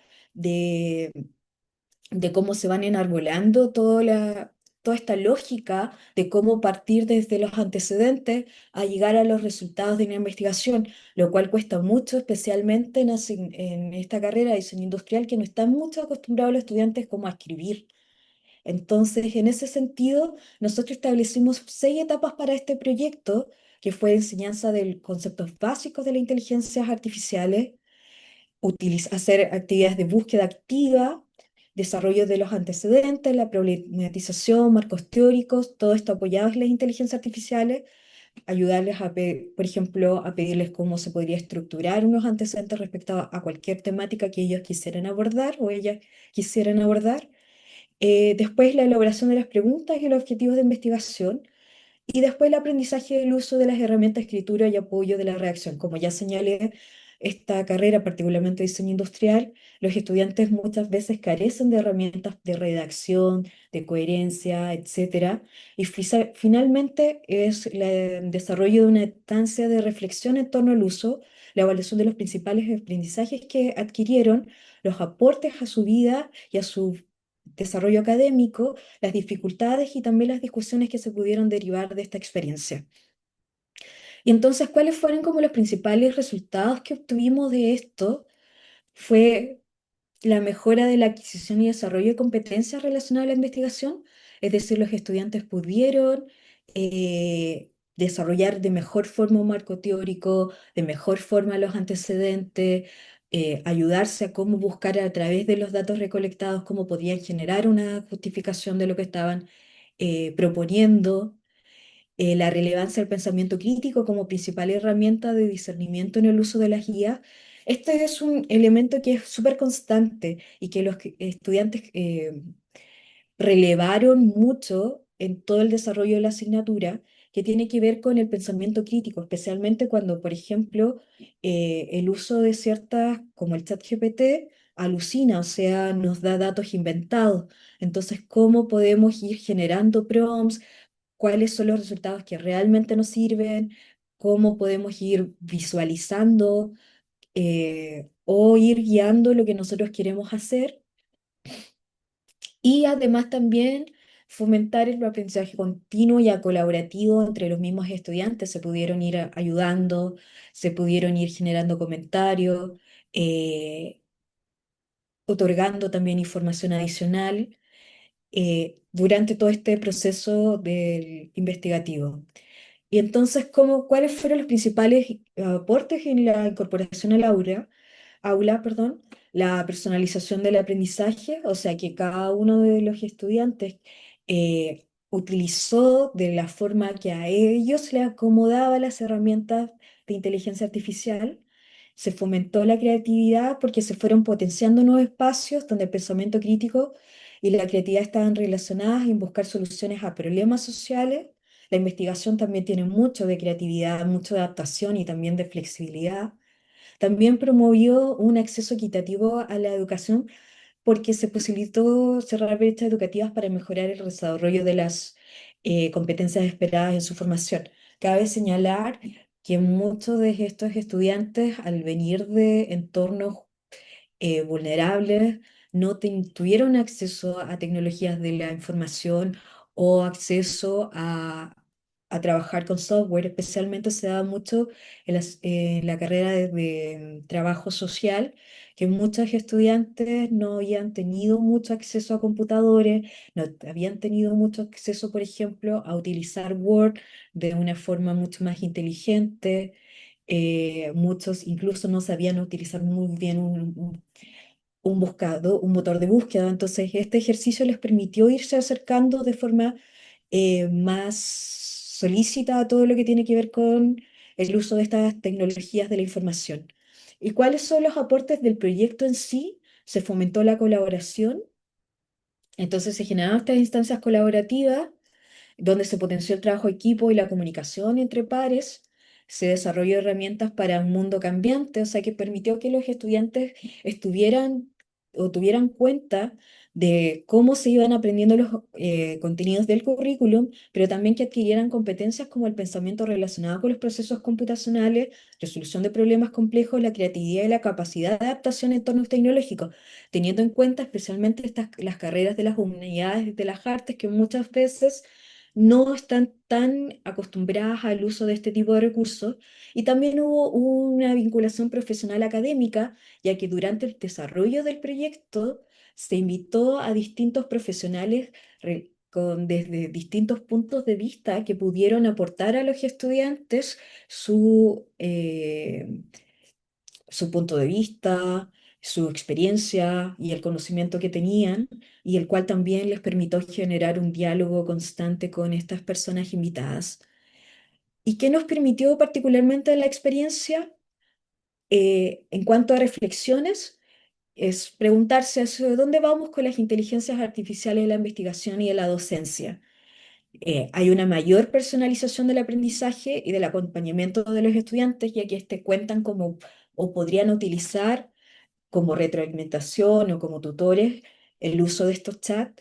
de cómo se van enarbolando toda esta lógica de cómo partir desde los antecedentes a llegar a los resultados de una investigación, lo cual cuesta mucho, especialmente en esta carrera de diseño industrial, que no están mucho acostumbrados los estudiantes como a escribir. Entonces, en ese sentido, nosotros establecimos 6 etapas para este proyecto, que fue enseñanza de conceptos básicos de las inteligencias artificiales, hacer actividades de búsqueda activa, desarrollo de los antecedentes, la problematización, marcos teóricos, todo esto apoyado en las inteligencias artificiales, ayudarles por ejemplo, a pedirles cómo se podría estructurar unos antecedentes respecto a cualquier temática que ellos quisieran abordar o ellas quisieran abordar. Después la elaboración de las preguntas y los objetivos de investigación. Y después el aprendizaje del uso de las herramientas de escritura y apoyo de la redacción. Como ya señalé, esta carrera, particularmente diseño industrial, los estudiantes muchas veces carecen de herramientas de redacción, de coherencia, etcétera. Y finalmente es el desarrollo de una instancia de reflexión en torno al uso, la evaluación de los principales aprendizajes que adquirieron, los aportes a su vida y a su desarrollo académico, las dificultades y también las discusiones que se pudieron derivar de esta experiencia. Y entonces, ¿cuáles fueron como los principales resultados que obtuvimos de esto? Fue la mejora de la adquisición y desarrollo de competencias relacionadas a la investigación, es decir, los estudiantes pudieron desarrollar de mejor forma un marco teórico, de mejor forma los antecedentes, ayudarse a cómo buscar a través de los datos recolectados, cómo podían generar una justificación de lo que estaban proponiendo, la relevancia del pensamiento crítico como principal herramienta de discernimiento en el uso de las guías. Este es un elemento que es súper constante y que los estudiantes relevaron mucho en todo el desarrollo de la asignatura, que tiene que ver con el pensamiento crítico, especialmente cuando, por ejemplo, el uso de ciertas, como el chat GPT, alucina, o sea, nos da datos inventados. Entonces, ¿cómo podemos ir generando prompts? ¿Cuáles son los resultados que realmente nos sirven? ¿Cómo podemos ir visualizando o ir guiando lo que nosotros queremos hacer? Y además también fomentar el aprendizaje continuo y colaborativo entre los mismos estudiantes. Se pudieron ir ayudando, se pudieron ir generando comentarios, eh, otorgando también información adicional durante todo este proceso del investigativo. Y entonces, ¿cuáles fueron los principales aportes en la incorporación al aula, perdón? La personalización del aprendizaje, o sea, que cada uno de los estudiantes utilizó de la forma que a ellos les acomodaba las herramientas de inteligencia artificial. Se fomentó la creatividad porque se fueron potenciando nuevos espacios donde el pensamiento crítico y la creatividad estaban relacionadas en buscar soluciones a problemas sociales. La investigación también tiene mucho de creatividad, mucho de adaptación y también de flexibilidad. También promovió un acceso equitativo a la educación porque se posibilitó cerrar brechas educativas para mejorar el desarrollo de las competencias esperadas en su formación. Cabe señalar que muchos de estos estudiantes, al venir de entornos vulnerables, no tuvieron acceso a tecnologías de la información o acceso a trabajar con software. Especialmente se da mucho en la carrera de trabajo social, que muchos estudiantes no habían tenido mucho acceso a computadores, no habían tenido mucho acceso, por ejemplo, a utilizar Word de una forma mucho más inteligente. Muchos incluso no sabían utilizar muy bien un motor de búsqueda. Entonces, este ejercicio les permitió irse acercando de forma más solícita a todo lo que tiene que ver con el uso de estas tecnologías de la información. ¿Y cuáles son los aportes del proyecto en sí? se fomentó la colaboración, entonces se generaron estas instancias colaborativas donde se potenció el trabajo de equipo y la comunicación entre pares, se desarrolló herramientas para un mundo cambiante, o sea, que permitió que los estudiantes estuvieran o tuvieran cuenta de cómo se iban aprendiendo los contenidos del currículum, pero también que adquirieran competencias como el pensamiento relacionado con los procesos computacionales, resolución de problemas complejos, la creatividad y la capacidad de adaptación a entornos tecnológicos, teniendo en cuenta especialmente las carreras de las humanidades, de las artes, que muchas veces no están tan acostumbradas al uso de este tipo de recursos. Y también hubo una vinculación profesional académica, ya que durante el desarrollo del proyecto se invitó a distintos profesionales desde distintos puntos de vista que pudieron aportar a los estudiantes su punto de vista, su experiencia y el conocimiento que tenían, y el cual también les permitió generar un diálogo constante con estas personas invitadas. ¿Y qué nos permitió particularmente la experiencia? En cuanto a reflexiones, es preguntarse hacia dónde vamos con las inteligencias artificiales de la investigación y de la docencia. Hay una mayor personalización del aprendizaje y del acompañamiento de los estudiantes, ya que cuentan como o podrían utilizar como retroalimentación o como tutores el uso de estos chats,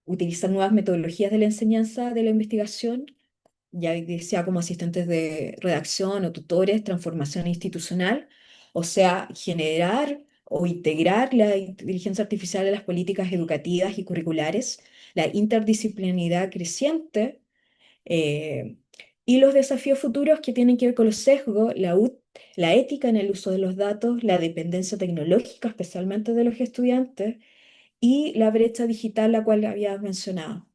utilizar nuevas metodologías de la enseñanza, de la investigación, ya sea como asistentes de redacción o tutores, transformación institucional, o sea, generar o integrar la inteligencia artificial en las políticas educativas y curriculares, la interdisciplinaridad creciente, eh, y los desafíos futuros que tienen que ver con los sesgos, la ética en el uso de los datos, la dependencia tecnológica, especialmente de los estudiantes, y la brecha digital, la cual había mencionado,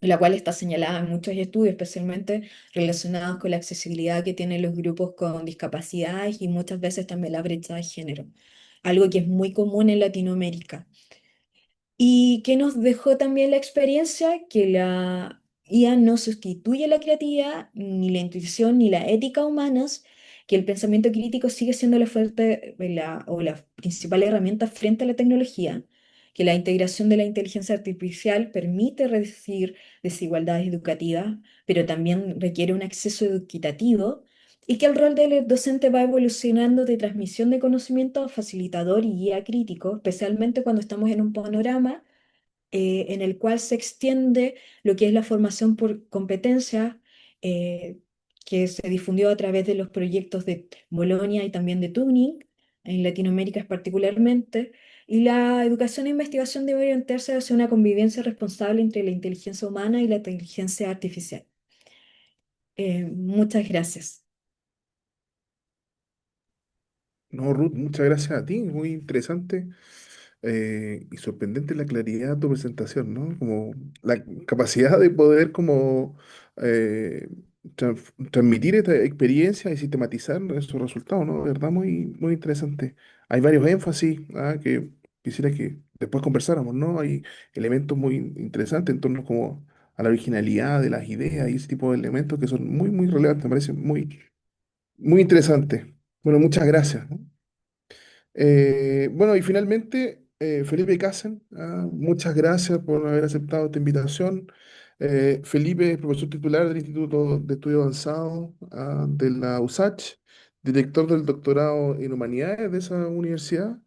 la cual está señalada en muchos estudios, especialmente relacionados con la accesibilidad que tienen los grupos con discapacidades y muchas veces también la brecha de género, algo que es muy común en Latinoamérica. ¿Y qué nos dejó también la experiencia? Que la IA no sustituye la creatividad, ni la intuición, ni la ética humanas, que el pensamiento crítico sigue siendo la fuerte o la principal herramienta frente a la tecnología, que la integración de la inteligencia artificial permite reducir desigualdades educativas, pero también requiere un acceso equitativo, y que el rol del docente va evolucionando de transmisión de conocimiento a facilitador y guía crítico, especialmente cuando estamos en un panorama en el cual se extiende lo que es la formación por competencia, eh, que se difundió a través de los proyectos de Bolonia y también de Turing, en Latinoamérica particularmente, y la educación e investigación debe orientarse hacia una convivencia responsable entre la inteligencia humana y la inteligencia artificial. Muchas gracias. No, Ruth, muchas gracias a ti, muy interesante y sorprendente la claridad de tu presentación, ¿no? Como la capacidad de poder como eh, transmitir esta experiencia y sistematizar esos resultados, ¿no? De verdad, muy, muy interesante. Hay varios énfasis que quisiera que después conversáramos, ¿no? Hay elementos muy interesantes en torno como a la originalidad de las ideas y ese tipo de elementos que son muy, muy relevantes, me parece muy, muy interesante. Bueno, muchas gracias, ¿no? Bueno, y finalmente, Felipe Casen, muchas gracias por haber aceptado esta invitación. Felipe es profesor titular del Instituto de Estudio Avanzado de la USACH, director del doctorado en Humanidades de esa universidad.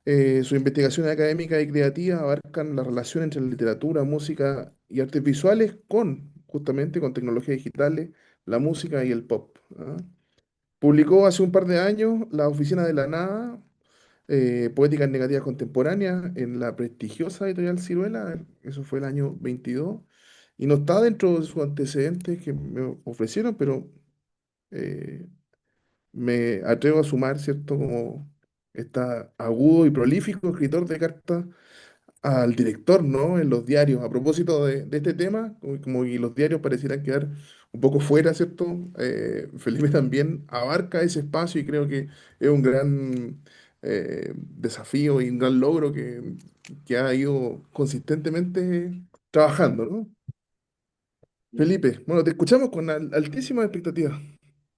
Sus investigaciones académicas y creativas abarcan la relación entre la literatura, música y artes visuales justamente, con tecnologías digitales, la música y el pop. Publicó hace un par de años La Oficina de la Nada, Poéticas Negativas Contemporáneas en la prestigiosa editorial Ciruela, eso fue el año 22, y no está dentro de sus antecedentes que me ofrecieron, pero eh, me atrevo a sumar, ¿cierto? Como está agudo y prolífico escritor de cartas al director, ¿no? En los diarios. A propósito de este tema, como y los diarios parecieran quedar un poco fuera, ¿cierto? Felipe también abarca ese espacio y creo que es un gran desafío y un gran logro que ha ido consistentemente trabajando, ¿no? Felipe, bueno, te escuchamos con altísimas expectativas.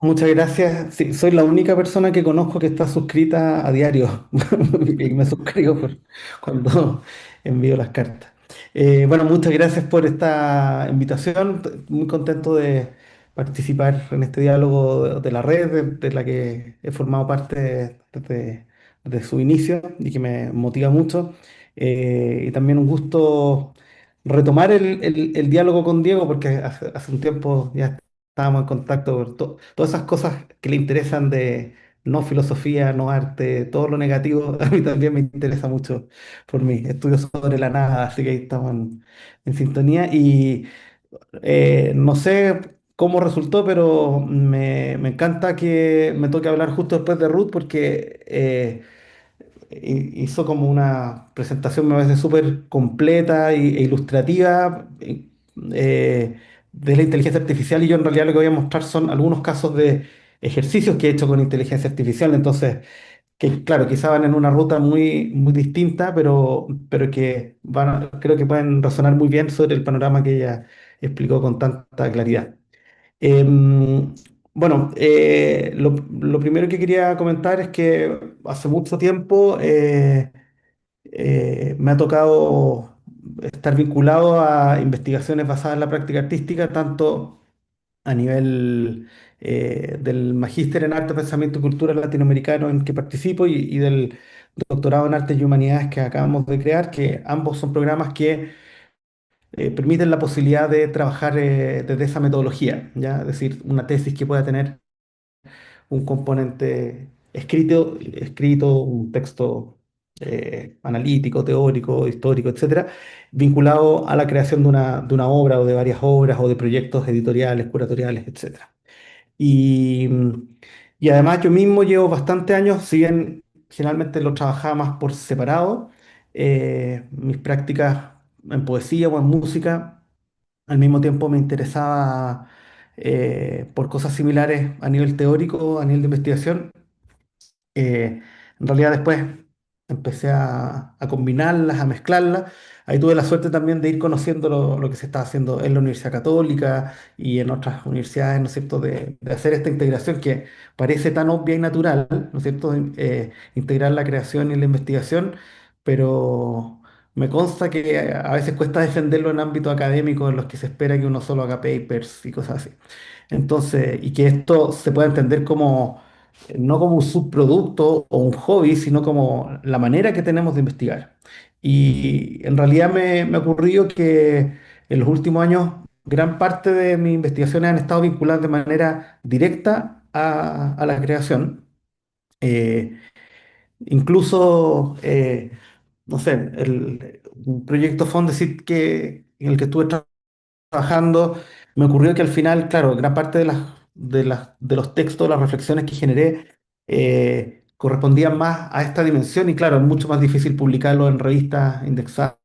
Muchas gracias. Sí, soy la única persona que conozco que está suscrita a diario y me suscribo cuando envío las cartas. Bueno, muchas gracias por esta invitación. Muy contento de participar en este diálogo de la red de la que he formado parte desde su inicio y que me motiva mucho. Y también un gusto retomar el diálogo con Diego porque hace un tiempo ya estábamos en contacto por todas esas cosas que le interesan de no filosofía, no arte, todo lo negativo, a mí también me interesa mucho por mi estudio sobre la nada, así que ahí estamos en sintonía y no sé cómo resultó, pero me encanta que me toque hablar justo después de Ruth porque hizo como una presentación, me parece súper completa e ilustrativa eh, de la inteligencia artificial y yo en realidad lo que voy a mostrar son algunos casos de ejercicios que he hecho con inteligencia artificial, entonces, que claro, quizá van en una ruta muy distinta, pero que creo que pueden resonar muy bien sobre el panorama que ella explicó con tanta claridad. Em, bueno, lo primero que quería comentar es que hace mucho tiempo me ha tocado estar vinculado a investigaciones basadas en la práctica artística, tanto a nivel del magíster en arte, pensamiento y cultura latinoamericano en que participo y del doctorado en artes y humanidades que acabamos de crear, que ambos son programas que permiten la posibilidad de trabajar desde esa metodología, ¿ya? Es decir, una tesis que pueda tener un componente escrito, un texto analítico, teórico, histórico, etcétera, vinculado a la creación de una obra o de varias obras o de proyectos editoriales, curatoriales, etcétera. Y, y además yo mismo llevo bastantes años, si bien generalmente lo trabajaba más por separado, mis prácticas en poesía o en música al mismo tiempo me interesaba por cosas similares a nivel teórico, a nivel de investigación. En realidad después empecé a combinarlas, a mezclarlas. Ahí tuve la suerte también de ir conociendo lo que se está haciendo en la Universidad Católica y en otras universidades, ¿no es cierto?, de hacer esta integración que parece tan obvia y natural, ¿no es cierto?, integrar la creación y la investigación, pero me consta que a veces cuesta defenderlo en ámbitos académicos en los que se espera que uno solo haga papers y cosas así. Entonces, y que esto se pueda entender como no como un subproducto o un hobby, sino como la manera que tenemos de investigar. Y en realidad me ocurrió que en los últimos años gran parte de mis investigaciones han estado vinculadas de manera directa a la creación. Eh, incluso, no sé, un proyecto Fondesit en el que estuve trabajando, me ocurrió que al final, claro, gran parte de los textos, las reflexiones que generé, correspondían más a esta dimensión y claro, es mucho más difícil publicarlo en revistas indexadas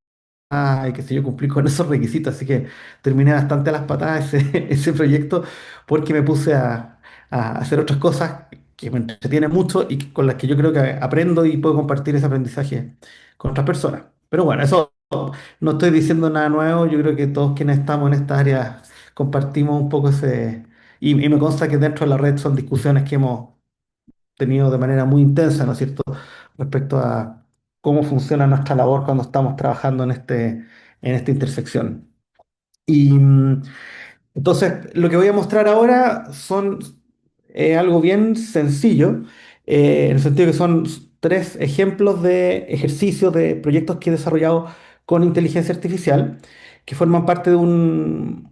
y qué sé yo, cumplir con esos requisitos, así que terminé bastante a las patadas ese proyecto porque me puse a hacer otras cosas que me entretienen mucho y con las que yo creo que aprendo y puedo compartir ese aprendizaje con otras personas. Pero bueno, eso no estoy diciendo nada nuevo, yo creo que todos quienes estamos en esta área compartimos un poco ese... Y me consta que dentro de la red son discusiones que hemos tenido de manera muy intensa, ¿no es cierto?, respecto a cómo funciona nuestra labor cuando estamos trabajando en esta intersección. Y entonces, lo que voy a mostrar ahora son algo bien sencillo, en el sentido que son tres ejemplos de ejercicios, de proyectos que he desarrollado con inteligencia artificial, que forman parte de han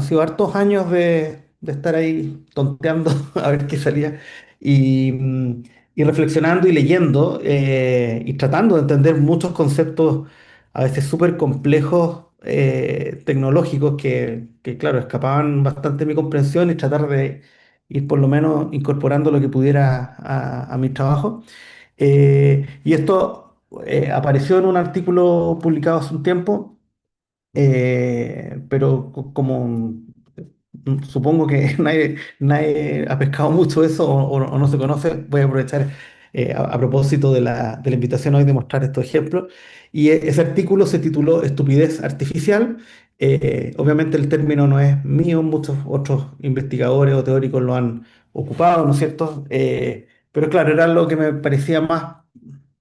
sido hartos años de estar ahí tonteando a ver qué salía y reflexionando y leyendo y tratando de entender muchos conceptos a veces súper complejos tecnológicos claro, escapaban bastante de mi comprensión y tratar de ir por lo menos incorporando lo que pudiera a mi trabajo. Y esto apareció en un artículo publicado hace un tiempo, pero supongo que nadie ha pescado mucho eso o no se conoce, voy a aprovechar a propósito de la invitación hoy de mostrar estos ejemplos. Y ese artículo se tituló Estupidez Artificial Obviamente el término no es mío, muchos otros investigadores o teóricos lo han ocupado, ¿no es cierto? Pero claro, era lo que me parecía más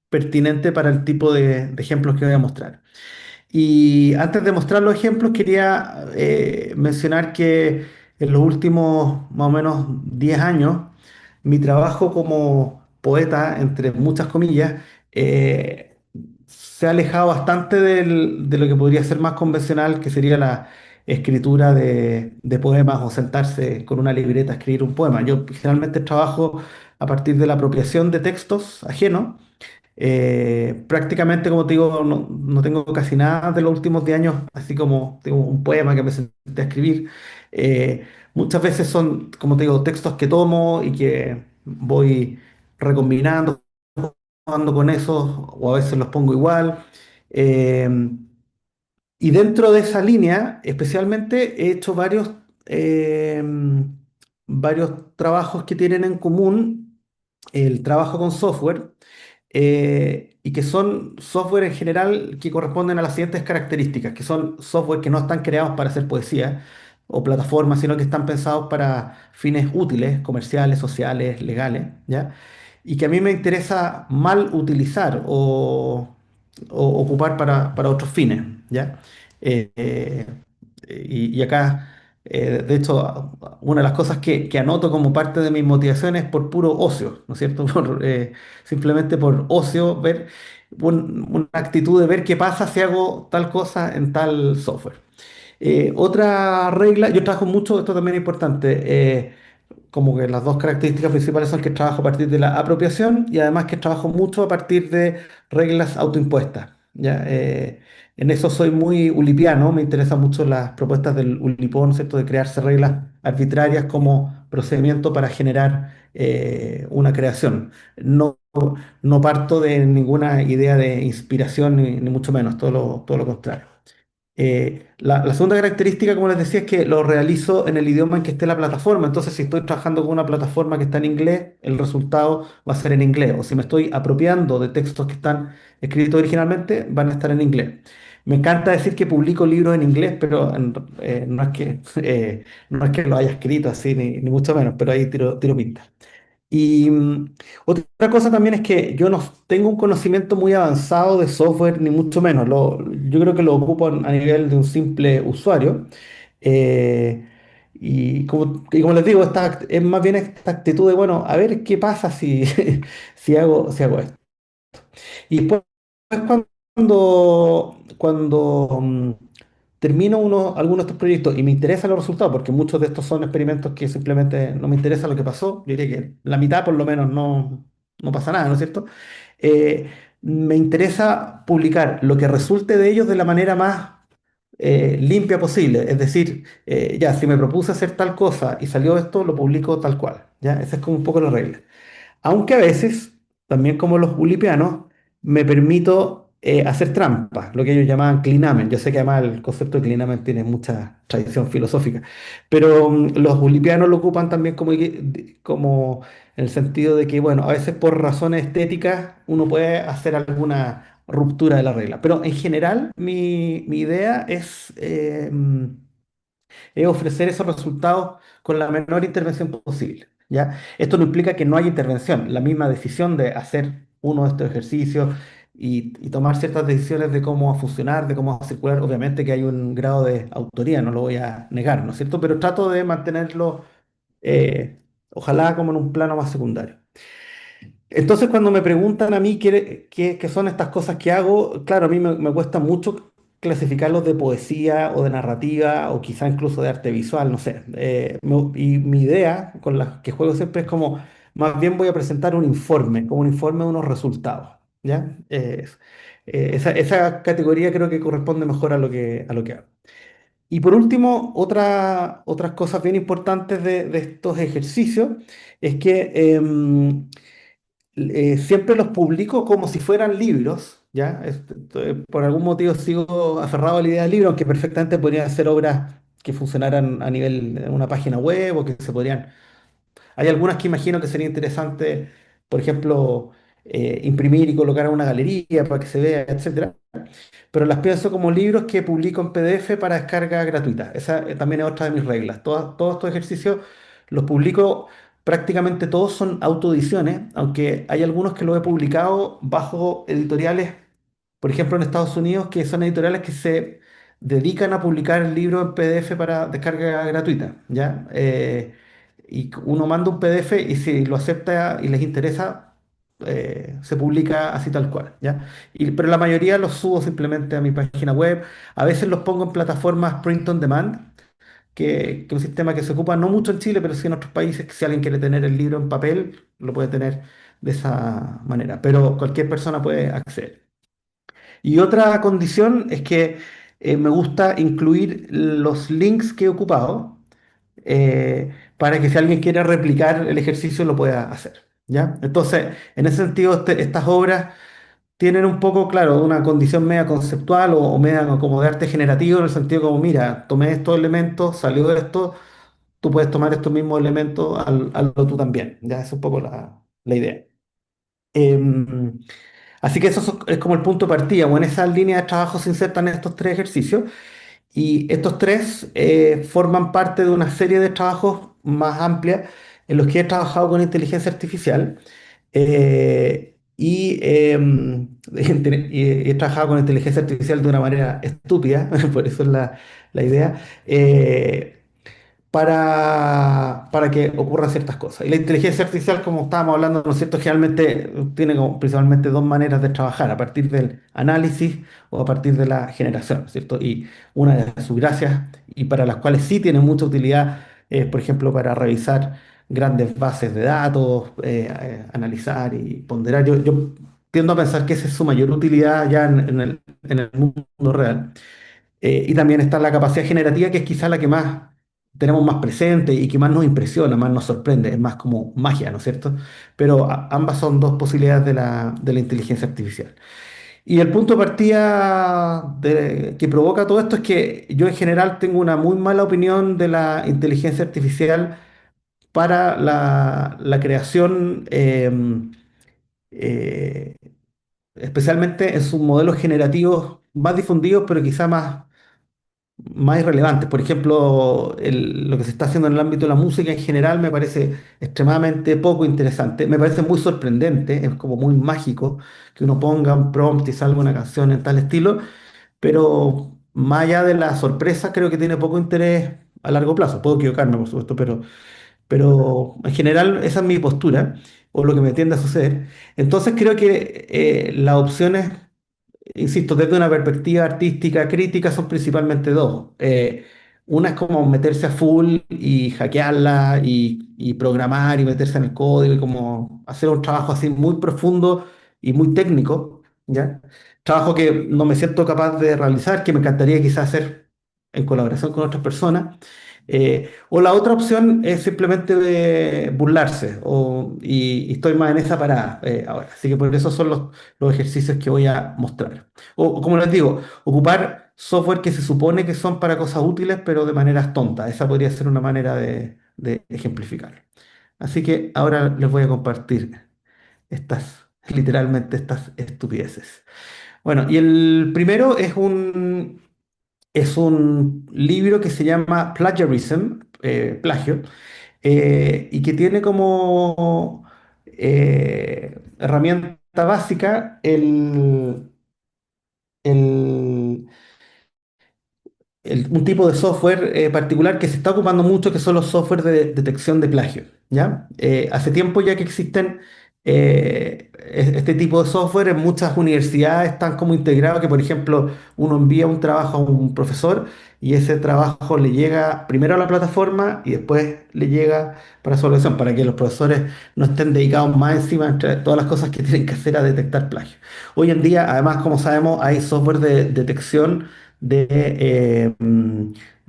pertinente para el tipo de ejemplos que voy a mostrar. Y antes de mostrar los ejemplos, quería mencionar que en los últimos más o menos 10 años, mi trabajo como poeta, entre muchas comillas, eh, se ha alejado bastante de lo que podría ser más convencional, que sería la escritura de poemas o sentarse con una libreta a escribir un poema. Yo generalmente trabajo a partir de la apropiación de textos ajenos. Prácticamente, como te digo, no tengo casi nada de los últimos 10 años, así como tengo un poema que me senté a escribir. Muchas veces son, como te digo, textos que tomo y que voy recombinando, jugando con esos, o a veces los pongo igual. Eh, y dentro de esa línea, especialmente, he hecho eh, varios trabajos que tienen en común el trabajo con software, y que son software en general que corresponden a las siguientes características, que son software que no están creados para hacer poesía o plataformas, sino que están pensados para fines útiles, comerciales, sociales, legales, ¿ya? Y que a mí me interesa mal utilizar o ocupar para otros fines, ¿ya? Eh, eh, y acá, de hecho, una de las cosas que anoto como parte de mis motivaciones es por puro ocio, ¿no es cierto? Simplemente por ocio, ver una actitud de ver qué pasa si hago tal cosa en tal software. Otra regla, yo trabajo mucho, esto también es importante, como que las dos características principales son que trabajo a partir de la apropiación y además que trabajo mucho a partir de reglas autoimpuestas. ¿Ya? En eso soy muy ulipiano, me interesan mucho las propuestas del ulipón, ¿cierto? De crearse reglas arbitrarias como procedimiento para generar una creación. No parto de ninguna idea de inspiración, ni mucho menos, todo lo contrario. La segunda característica, como les decía, es que lo realizo en el idioma en que esté la plataforma. Entonces, si estoy trabajando con una plataforma que está en inglés, el resultado va a ser en inglés. O si me estoy apropiando de textos que están escritos originalmente, van a estar en inglés. Me encanta decir que publico libros en inglés, pero no es que, no es que lo haya escrito así, ni mucho menos, pero ahí tiro pinta. Y otra cosa también es que yo no tengo un conocimiento muy avanzado de software, ni mucho menos. Yo creo que lo ocupo a nivel de un simple usuario. Eh, y como les digo, es más bien esta actitud de, bueno, a ver qué pasa si, si hago esto. Y después cuando termino algunos de estos proyectos y me interesan los resultados, porque muchos de estos son experimentos que simplemente no me interesa lo que pasó, yo diría que la mitad por lo menos no pasa nada, ¿no es cierto? Eh, Me interesa publicar lo que resulte de ellos de la manera más limpia posible. Es decir, ya, si me propuse hacer tal cosa y salió esto, lo publico tal cual. ¿Ya? Esa es como un poco la regla. Aunque a veces, también como los bulipianos, me permito hacer trampas, lo que ellos llamaban clinamen. Yo sé que además el concepto de clinamen tiene mucha tradición filosófica, pero los bulipianos lo ocupan también como en el sentido de que, bueno, a veces por razones estéticas uno puede hacer alguna ruptura de la regla. Pero en general, mi idea es ofrecer esos resultados con la menor intervención posible, ¿ya? Esto no implica que no haya intervención, la misma decisión de hacer uno de estos ejercicios y tomar ciertas decisiones de cómo va a funcionar, de cómo va a circular, obviamente que hay un grado de autoría, no lo voy a negar, ¿no es cierto? Pero trato de mantenerlo, eh, ojalá como en un plano más secundario. Entonces, cuando me preguntan a mí qué son estas cosas que hago, claro, a mí me cuesta mucho clasificarlos de poesía o de narrativa o quizá incluso de arte visual, no sé. Y mi idea con la que juego siempre es como, más bien voy a presentar un informe, como un informe de unos resultados, ¿ya? Esa categoría creo que corresponde mejor a lo que hago. Y por último, otras cosas bien importantes de estos ejercicios es que siempre los publico como si fueran libros, ¿ya? Por algún motivo sigo aferrado a la idea del libro, aunque perfectamente podrían ser obras que funcionaran a nivel de una página web o que se podrían... Hay algunas que imagino que sería interesante, por ejemplo, imprimir y colocar en una galería para que se vea, etcétera, pero las pienso como libros que publico en PDF para descarga gratuita. Esa también es otra de mis reglas. Todos estos ejercicios los publico, prácticamente todos son autoediciones, aunque hay algunos que los he publicado bajo editoriales, por ejemplo en Estados Unidos, que son editoriales que se dedican a publicar el libro en PDF para descarga gratuita, ¿ya? Y uno manda un PDF y si lo acepta y les interesa, se publica así tal cual, ¿ya? Pero la mayoría los subo simplemente a mi página web. A veces los pongo en plataformas print on demand, que es un sistema que se ocupa no mucho en Chile, pero sí en otros países, que si alguien quiere tener el libro en papel, lo puede tener de esa manera. Pero cualquier persona puede acceder. Y otra condición es que me gusta incluir los links que he ocupado para que si alguien quiere replicar el ejercicio lo pueda hacer, ¿ya? Entonces, en ese sentido, estas obras tienen un poco, claro, una condición media conceptual o media como de arte generativo, en el sentido como, mira, tomé estos elementos, salió de esto, tú puedes tomar estos mismos elementos, hazlo tú también, ya es un poco la idea. Em, Así que es como el punto de partida, o en esa línea de trabajo se insertan estos tres ejercicios. Y estos tres forman parte de una serie de trabajos más amplia en los que he trabajado con inteligencia artificial y he trabajado con inteligencia artificial de una manera estúpida, por eso es la idea, para que ocurran ciertas cosas. Y la inteligencia artificial, como estábamos hablando, ¿no es cierto?, generalmente tiene como principalmente dos maneras de trabajar, a partir del análisis o a partir de la generación, ¿no es cierto? Y una de sus gracias, y para las cuales sí tiene mucha utilidad, es, por ejemplo, para revisar grandes bases de datos, analizar y ponderar. Yo tiendo a pensar que esa es su mayor utilidad ya en el mundo real. Y también está la capacidad generativa, que es quizá la que más tenemos más presente y que más nos impresiona, más nos sorprende, es más como magia, ¿no es cierto? Pero ambas son dos posibilidades de la inteligencia artificial. Y el punto de partida que provoca todo esto es que yo en general tengo una muy mala opinión de la inteligencia artificial para la creación, eh, especialmente en sus modelos generativos más difundidos, pero quizá más irrelevantes. Por ejemplo, lo que se está haciendo en el ámbito de la música en general me parece extremadamente poco interesante. Me parece muy sorprendente, es como muy mágico que uno ponga un prompt y salga una canción en tal estilo, pero más allá de la sorpresa, creo que tiene poco interés a largo plazo. Puedo equivocarme, por supuesto, pero en general esa es mi postura o lo que me tiende a suceder. Entonces creo que las opciones, insisto, desde una perspectiva artística crítica son principalmente dos. Una es como meterse a full y hackearla y programar y meterse en el código y como hacer un trabajo así muy profundo y muy técnico, ¿ya? Trabajo que no me siento capaz de realizar, que me encantaría quizás hacer en colaboración con otras personas. O la otra opción es simplemente burlarse, y estoy más en esa parada ahora. Así que por eso son los ejercicios que voy a mostrar. O como les digo, ocupar software que se supone que son para cosas útiles, pero de maneras tontas. Esa podría ser una manera de ejemplificar. Así que ahora les voy a compartir literalmente estas estupideces. Bueno, y el primero es un libro que se llama Plagiarism, plagio, y que tiene como herramienta básica el, un tipo de software particular que se está ocupando mucho, que son los software de detección de plagio, ¿ya? Hace tiempo ya que existen este tipo de software en muchas universidades, están como integrados, que por ejemplo uno envía un trabajo a un profesor y ese trabajo le llega primero a la plataforma y después le llega para su evaluación, para que los profesores no estén dedicados más encima entre todas las cosas que tienen que hacer a detectar plagio. Hoy en día, además, como sabemos, hay software de detección de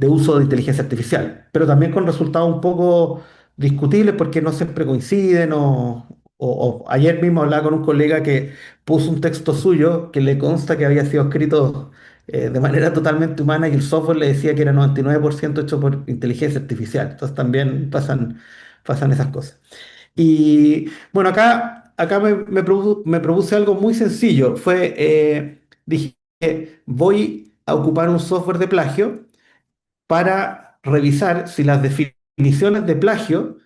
uso de inteligencia artificial, pero también con resultados un poco discutibles porque no siempre coinciden o ayer mismo hablaba con un colega que puso un texto suyo que le consta que había sido escrito de manera totalmente humana y el software le decía que era 99% hecho por inteligencia artificial. Entonces también pasan esas cosas. Y bueno, acá acá me produce algo muy sencillo. Dije, voy a ocupar un software de plagio para revisar si las definiciones de plagio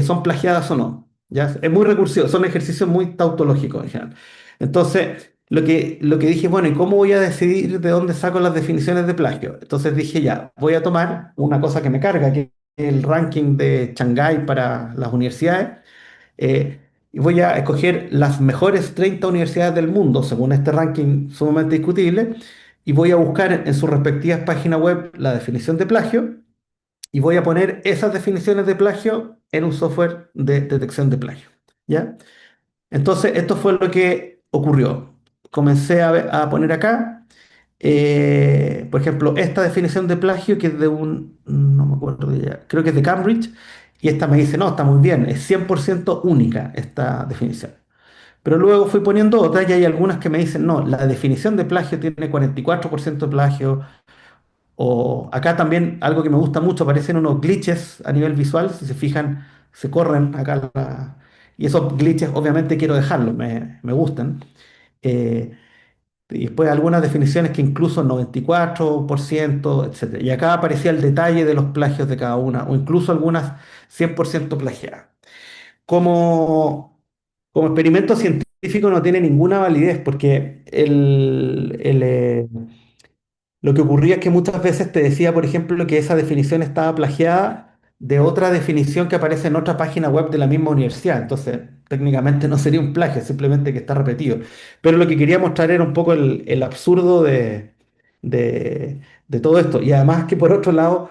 son plagiadas o no. ¿Ya? Es muy recursivo, son ejercicios muy tautológicos en general. Entonces, lo que dije, bueno, ¿y cómo voy a decidir de dónde saco las definiciones de plagio? Entonces dije, ya, voy a tomar una cosa que me carga, que es el ranking de Shanghái para las universidades, y voy a escoger las mejores 30 universidades del mundo, según este ranking sumamente discutible, y voy a buscar en sus respectivas páginas web la definición de plagio y voy a poner esas definiciones de plagio en un software de detección de plagio. ¿Ya? Entonces, esto fue lo que ocurrió. Comencé a poner acá, por ejemplo, esta definición de plagio que es de no me acuerdo de ella, creo que es de Cambridge, y esta me dice, no, está muy bien, es 100% única esta definición. Pero luego fui poniendo otras y hay algunas que me dicen, no, la definición de plagio tiene 44% de plagio, o acá también algo que me gusta mucho, aparecen unos glitches a nivel visual, si se fijan, se corren acá. Y esos glitches obviamente quiero dejarlos, me gustan. Eh, y después algunas definiciones que incluso 94%, etcétera. Y acá aparecía el detalle de los plagios de cada una, o incluso algunas 100% plagiadas. Como experimento científico no tiene ninguna validez porque lo que ocurría es que muchas veces te decía, por ejemplo, que esa definición estaba plagiada de otra definición que aparece en otra página web de la misma universidad. Entonces, técnicamente no sería un plagio, simplemente que está repetido. Pero lo que quería mostrar era un poco el absurdo de todo esto. Y además que por otro lado,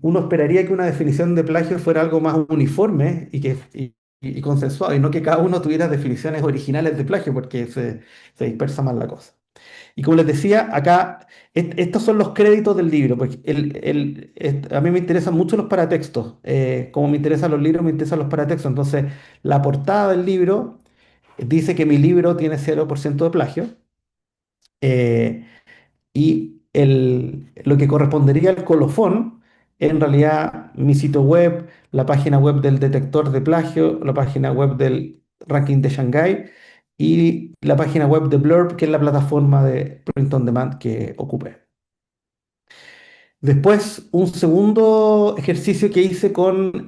uno esperaría que una definición de plagio fuera algo más uniforme y consensuado, y no que cada uno tuviera definiciones originales de plagio, porque se dispersa más la cosa. Y como les decía, acá estos son los créditos del libro, porque a mí me interesan mucho los paratextos. Como me interesan los libros, me interesan los paratextos. Entonces, la portada del libro dice que mi libro tiene 0% de plagio. eh, y lo que correspondería al colofón, en realidad mi sitio web, la página web del detector de plagio, la página web del ranking de Shanghái y la página web de Blurb, que es la plataforma de print on demand que ocupé. Después, un segundo ejercicio que hice con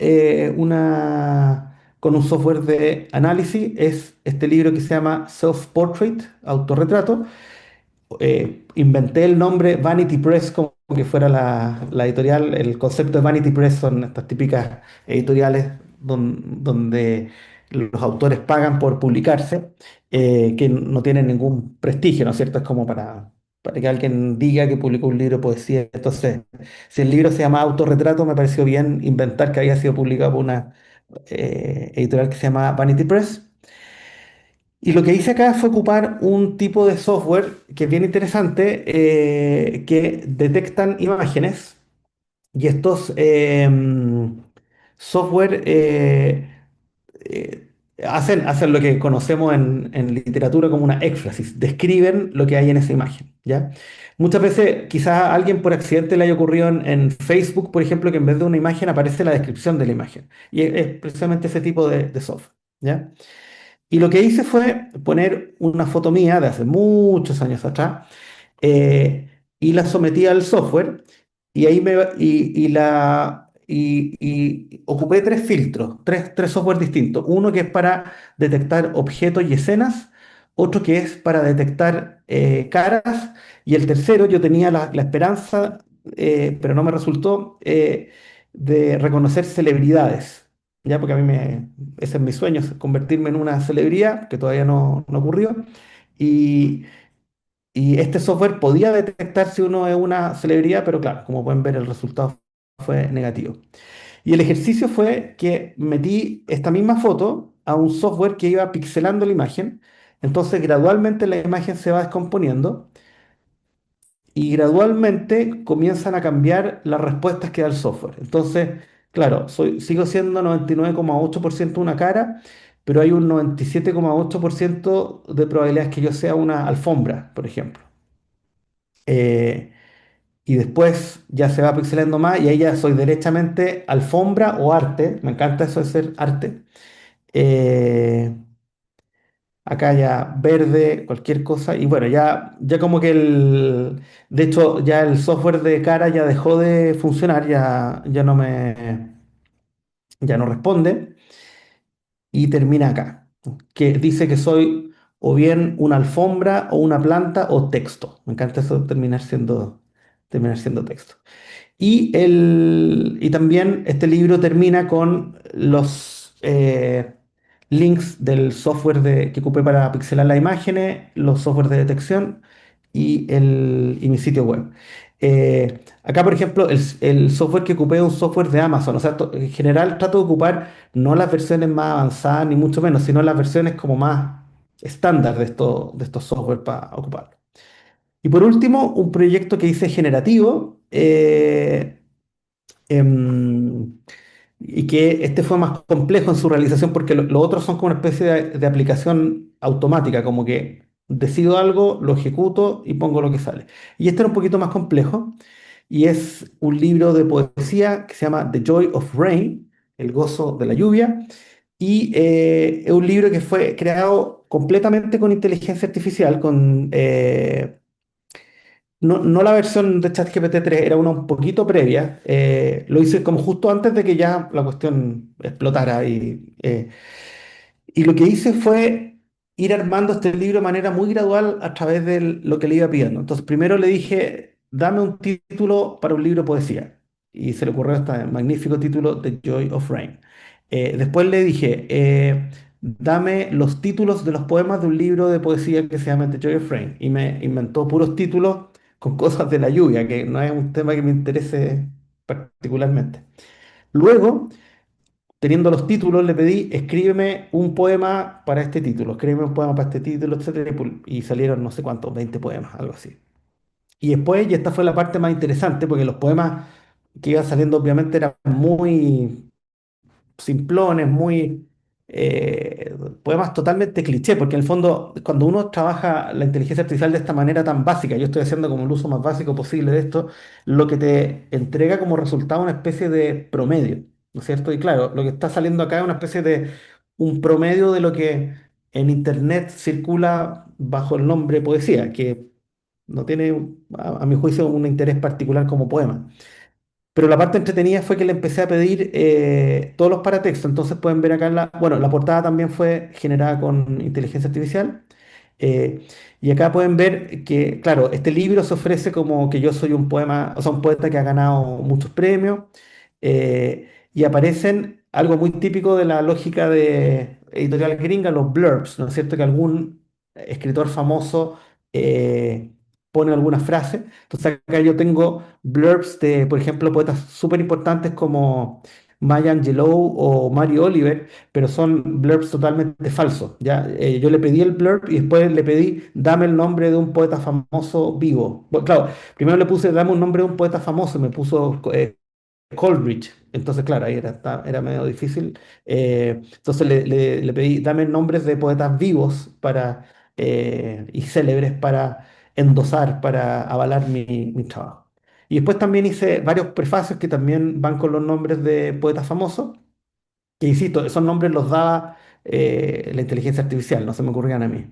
un software de análisis es este libro que se llama Self-Portrait, autorretrato. Inventé el nombre Vanity Press como que fuera la editorial. El concepto de Vanity Press son estas típicas editoriales donde los autores pagan por publicarse, que no tienen ningún prestigio, ¿no es cierto? Es como para que alguien diga que publicó un libro de poesía. Entonces, si el libro se llama Autorretrato, me pareció bien inventar que había sido publicado por una editorial que se llama Vanity Press. Y lo que hice acá fue ocupar un tipo de software que es bien interesante, que detectan imágenes y estos software hacen lo que conocemos en literatura como una éxfrasis, describen lo que hay en esa imagen, ¿ya? Muchas veces quizás a alguien por accidente le haya ocurrido en Facebook, por ejemplo, que en vez de una imagen aparece la descripción de la imagen. Y es precisamente ese tipo de software, ¿ya? Y lo que hice fue poner una foto mía de hace muchos años atrás, y la sometí al software y ahí y ocupé tres filtros, tres software distintos. Uno que es para detectar objetos y escenas, otro que es para detectar caras, y el tercero yo tenía la esperanza, pero no me resultó, de reconocer celebridades. Ya, porque ese es mi sueño, es convertirme en una celebridad, que todavía no ocurrió. Y, y este software podía detectar si uno es una celebridad, pero claro, como pueden ver, el resultado fue negativo. Y el ejercicio fue que metí esta misma foto a un software que iba pixelando la imagen. Entonces, gradualmente la imagen se va descomponiendo y gradualmente comienzan a cambiar las respuestas que da el software. Entonces, claro, sigo siendo 99,8% una cara, pero hay un 97,8% de probabilidades que yo sea una alfombra, por ejemplo. Eh, y después ya se va pixelando más y ahí ya soy derechamente alfombra o arte. Me encanta eso de ser arte. Eh, acá ya verde, cualquier cosa. Y bueno, ya como que de hecho ya el software de cara ya dejó de funcionar, ya no responde y termina acá, que dice que soy o bien una alfombra o una planta o texto. Me encanta eso de terminar siendo texto. Y también este libro termina con los links del software que ocupé para pixelar las imágenes, los softwares de detección y mi sitio web. Acá, por ejemplo, el software que ocupé es un software de Amazon. O sea, en general trato de ocupar no las versiones más avanzadas, ni mucho menos, sino las versiones como más estándar de estos software para ocupar. Y por último, un proyecto que hice generativo, em, y que este fue más complejo en su realización porque los otros son como una especie de aplicación automática, como que decido algo, lo ejecuto y pongo lo que sale. Y este era un poquito más complejo y es un libro de poesía que se llama The Joy of Rain, El gozo de la lluvia, y es un libro que fue creado completamente con inteligencia artificial, no la versión de ChatGPT 3, era una un poquito previa. Lo hice como justo antes de que ya la cuestión explotara. Y lo que hice fue ir armando este libro de manera muy gradual a través de lo que le iba pidiendo. Entonces, primero le dije, dame un título para un libro de poesía. Y se le ocurrió este magnífico título, The Joy of Rain. Después le dije, dame los títulos de los poemas de un libro de poesía que se llama The Joy of Rain. Y me inventó puros títulos con cosas de la lluvia, que no es un tema que me interese particularmente. Luego, teniendo los títulos, le pedí, escríbeme un poema para este título, escríbeme un poema para este título, etcétera, y salieron no sé cuántos, 20 poemas, algo así. Y después, y esta fue la parte más interesante, porque los poemas que iban saliendo obviamente eran muy simplones, poemas totalmente cliché, porque en el fondo, cuando uno trabaja la inteligencia artificial de esta manera tan básica, yo estoy haciendo como el uso más básico posible de esto, lo que te entrega como resultado una especie de promedio, ¿no es cierto? Y claro, lo que está saliendo acá es una especie de un promedio de lo que en Internet circula bajo el nombre poesía, que no tiene, a mi juicio, un interés particular como poema. Pero la parte entretenida fue que le empecé a pedir todos los paratextos. Entonces pueden ver acá bueno, la portada también fue generada con inteligencia artificial. eh, y acá pueden ver que, claro, este libro se ofrece como que yo soy un poema, o sea, un poeta que ha ganado muchos premios. Y aparecen algo muy típico de la lógica de editorial gringa, los blurbs, ¿no es cierto? Que algún escritor famoso pone alguna frase. Entonces acá yo tengo blurbs de, por ejemplo, poetas súper importantes como Maya Angelou o Mary Oliver, pero son blurbs totalmente falsos. ¿Ya? Yo le pedí el blurb y después le pedí, dame el nombre de un poeta famoso vivo. Bueno, claro, primero le puse, dame un nombre de un poeta famoso, me puso Coleridge. Entonces, claro, ahí era medio difícil. Entonces le pedí, dame nombres de poetas vivos y célebres para endosar, para avalar mi trabajo. Y después también hice varios prefacios que también van con los nombres de poetas famosos, que insisto, esos nombres los daba la inteligencia artificial, no se me ocurrían a mí.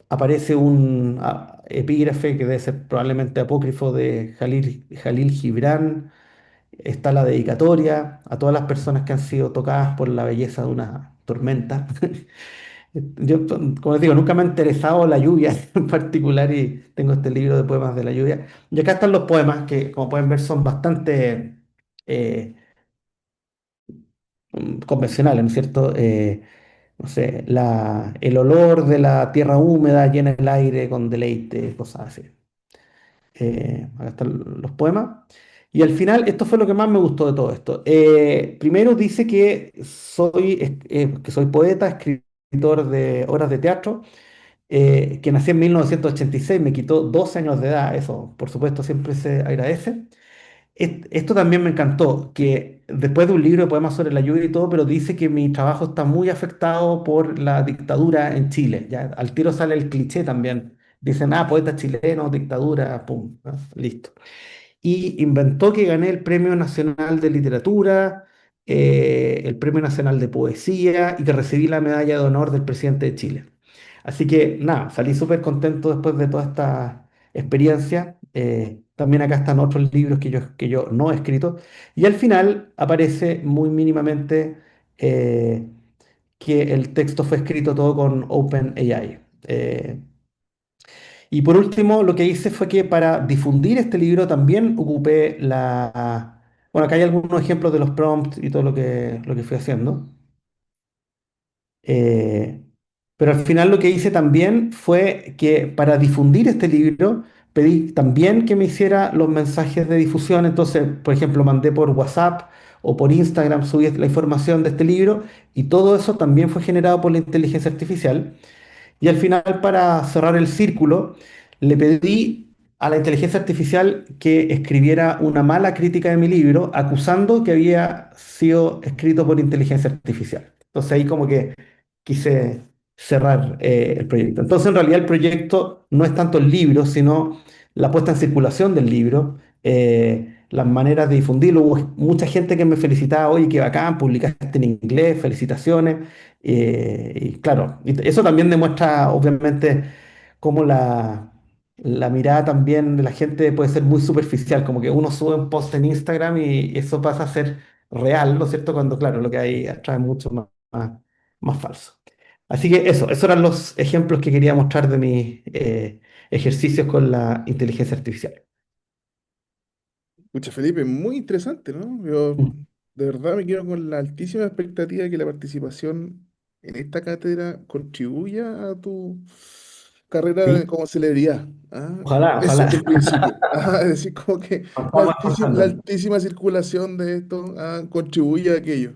Aparece un epígrafe que debe ser probablemente apócrifo de Jalil Gibran. Está la dedicatoria a todas las personas que han sido tocadas por la belleza de una tormenta. Yo, como les digo, nunca me ha interesado la lluvia en particular y tengo este libro de poemas de la lluvia. Y acá están los poemas que, como pueden ver, son bastante eh, convencionales, ¿no es cierto? No sé, el olor de la tierra húmeda llena el aire con deleite, cosas así. Acá están los poemas. Y al final, esto fue lo que más me gustó de todo esto. Primero dice que soy poeta, escritor de obras de teatro, que nací en 1986, me quitó 12 años de edad, eso por supuesto siempre se agradece. Esto también me encantó, que después de un libro de poemas sobre la lluvia y todo, pero dice que mi trabajo está muy afectado por la dictadura en Chile. Ya al tiro sale el cliché también. Dicen, poeta chileno, dictadura, pum, ¿no? Listo. Y inventó que gané el Premio Nacional de Literatura, el Premio Nacional de Poesía y que recibí la medalla de honor del presidente de Chile. Así que nada, salí súper contento después de toda esta experiencia. También acá están otros libros que yo no he escrito. Y al final aparece muy mínimamente eh, que el texto fue escrito todo con OpenAI. Y por último, lo que hice fue que para difundir este libro también ocupé la... Bueno, acá hay algunos ejemplos de los prompts y todo lo que fui haciendo. Eh, pero al final lo que hice también fue que para difundir este libro pedí también que me hiciera los mensajes de difusión. Entonces, por ejemplo, mandé por WhatsApp o por Instagram, subí la información de este libro y todo eso también fue generado por la inteligencia artificial. Y al final, para cerrar el círculo, le pedí a la inteligencia artificial que escribiera una mala crítica de mi libro, acusando que había sido escrito por inteligencia artificial. Entonces ahí como que quise cerrar el proyecto. Entonces en realidad el proyecto no es tanto el libro, sino la puesta en circulación del libro, las maneras de difundirlo. Hubo mucha gente que me felicitaba, oye, qué bacán, publicaste en inglés, felicitaciones. Y claro, y eso también demuestra obviamente cómo la mirada también de la gente puede ser muy superficial, como que uno sube un post en Instagram y eso pasa a ser real, ¿no es cierto? Cuando claro, lo que hay atrás es mucho más falso. Así que esos eran los ejemplos que quería mostrar de mis ejercicios con la inteligencia artificial. Pucha, Felipe, muy interesante, ¿no? Yo Mm. de verdad me quedo con la altísima expectativa de que la participación en esta cátedra contribuya a tu carrera Sí, como celebridad. ¿Ah? ojalá, Eso ojalá. en principio. Es decir, como que Estamos la esforzándonos. altísima circulación de esto contribuye a aquello.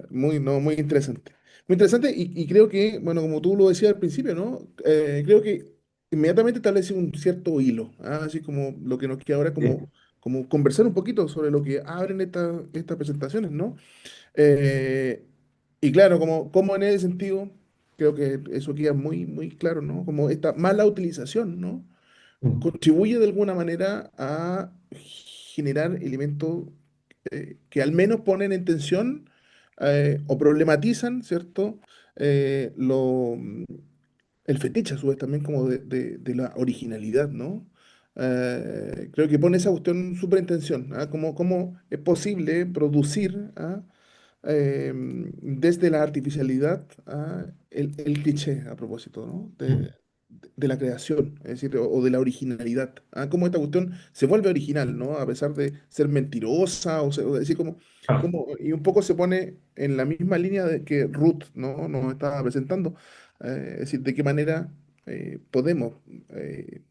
Muy, no, muy interesante. Muy interesante y creo que, bueno, como tú lo decías al principio, ¿no? Creo que inmediatamente establece un cierto hilo, así como lo que nos queda ahora Sí. como conversar un poquito sobre lo que abren estas presentaciones, ¿no? Eh, y claro, como en ese sentido, creo que eso queda muy, muy claro, ¿no? Como esta mala utilización, ¿no? Mm. Contribuye de alguna manera a generar elementos que al menos ponen en tensión o problematizan, ¿cierto? Lo, el fetiche a su vez también como de la originalidad, ¿no? Creo que pone esa cuestión súper en tensión, ¿ah? Cómo es posible producir desde la artificialidad el cliché a propósito, ¿no? Mm. De la creación, es decir, o de la originalidad. Cómo esta cuestión se vuelve original, ¿no? A pesar de ser mentirosa, o decir, Claro. y un poco se pone en la misma línea de que Ruth, ¿no? Nos estaba presentando. Es decir, de qué manera podemos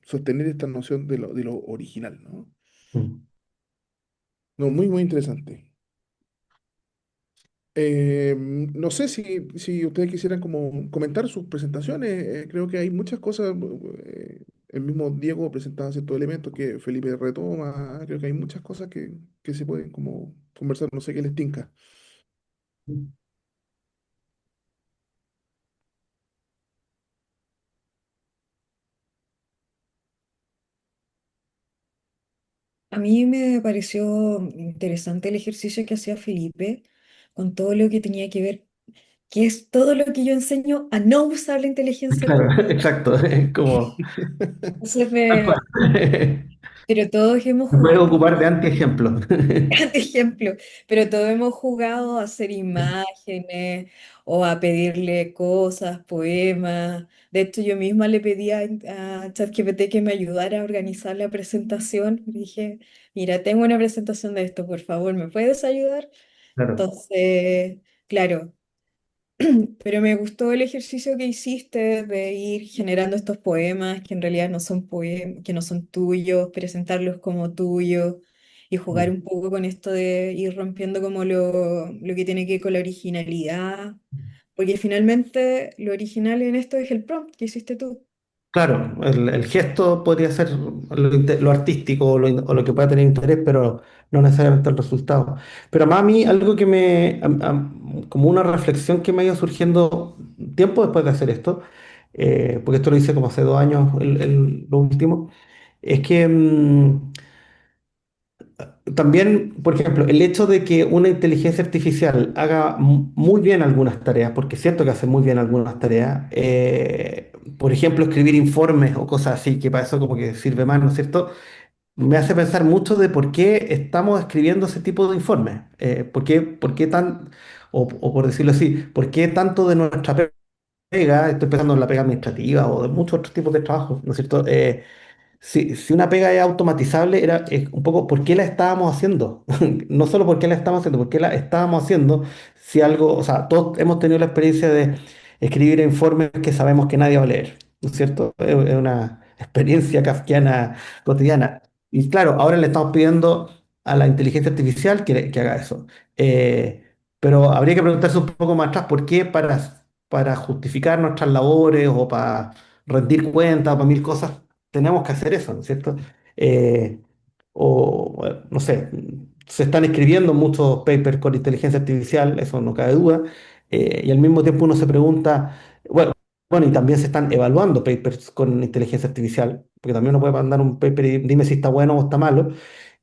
sostener esta noción de lo original, ¿no? Mm. No, muy, muy interesante. No sé si ustedes quisieran como comentar sus presentaciones. Creo que hay muchas cosas. El mismo Diego presentaba ciertos elementos que Felipe retoma. Creo que hay muchas cosas que se pueden como conversar. No sé qué les tinca. A mí me pareció interesante el ejercicio que hacía Felipe con todo lo que tenía que ver, que es todo lo que yo enseño a no usar la inteligencia Claro, artificial. exacto. Es como. Entonces, Tal cual. pero todos hemos Me puedes jugado, ocupar de antiejemplo. de ejemplo, pero todos hemos jugado a hacer imágenes o a pedirle cosas, poemas. De hecho, yo misma le pedí a ChatGPT que me ayudara a organizar la presentación. Le dije, mira, tengo una presentación de esto, por favor, ¿me puedes ayudar? Claro. Entonces, claro, pero me gustó el ejercicio que hiciste de ir generando estos poemas que en realidad no son poemas, que no son tuyos, presentarlos como tuyos y jugar Mm. un poco con esto de ir rompiendo como lo que tiene que ver con la originalidad, porque finalmente lo original en esto es el prompt que hiciste tú. Claro, el gesto podría ser lo artístico o lo que pueda tener interés, pero no necesariamente el resultado. Pero más a mí, algo que como una reflexión que me ha ido surgiendo tiempo después de hacer esto, porque esto lo hice como hace 2 años, lo último, es que también, por ejemplo, el hecho de que una inteligencia artificial haga muy bien algunas tareas, porque es cierto que hace muy bien algunas tareas, por ejemplo, escribir informes o cosas así, que para eso como que sirve más, ¿no es cierto? Me hace pensar mucho de por qué estamos escribiendo ese tipo de informes. Por qué tan, o por decirlo así, por qué tanto de nuestra pega, estoy pensando en la pega administrativa o de muchos otros tipos de trabajo, ¿no es cierto? Si una pega es automatizable, es un poco por qué la estábamos haciendo. No solo por qué la estamos haciendo, por qué la estábamos haciendo. Si algo, o sea, todos hemos tenido la experiencia de escribir informes que sabemos que nadie va a leer, ¿no es cierto? Es una experiencia kafkiana cotidiana. Y claro, ahora le estamos pidiendo a la inteligencia artificial que haga eso. Eh, pero habría que preguntarse un poco más atrás, ¿por qué para justificar nuestras labores o para rendir cuentas o para mil cosas? Tenemos que hacer eso, ¿no es cierto? Eh, bueno, no sé, se están escribiendo muchos papers con inteligencia artificial, eso no cabe duda, y al mismo tiempo uno se pregunta, bueno, bueno, y también se están evaluando papers con inteligencia artificial, porque también uno puede mandar un paper y dime si está bueno o está malo,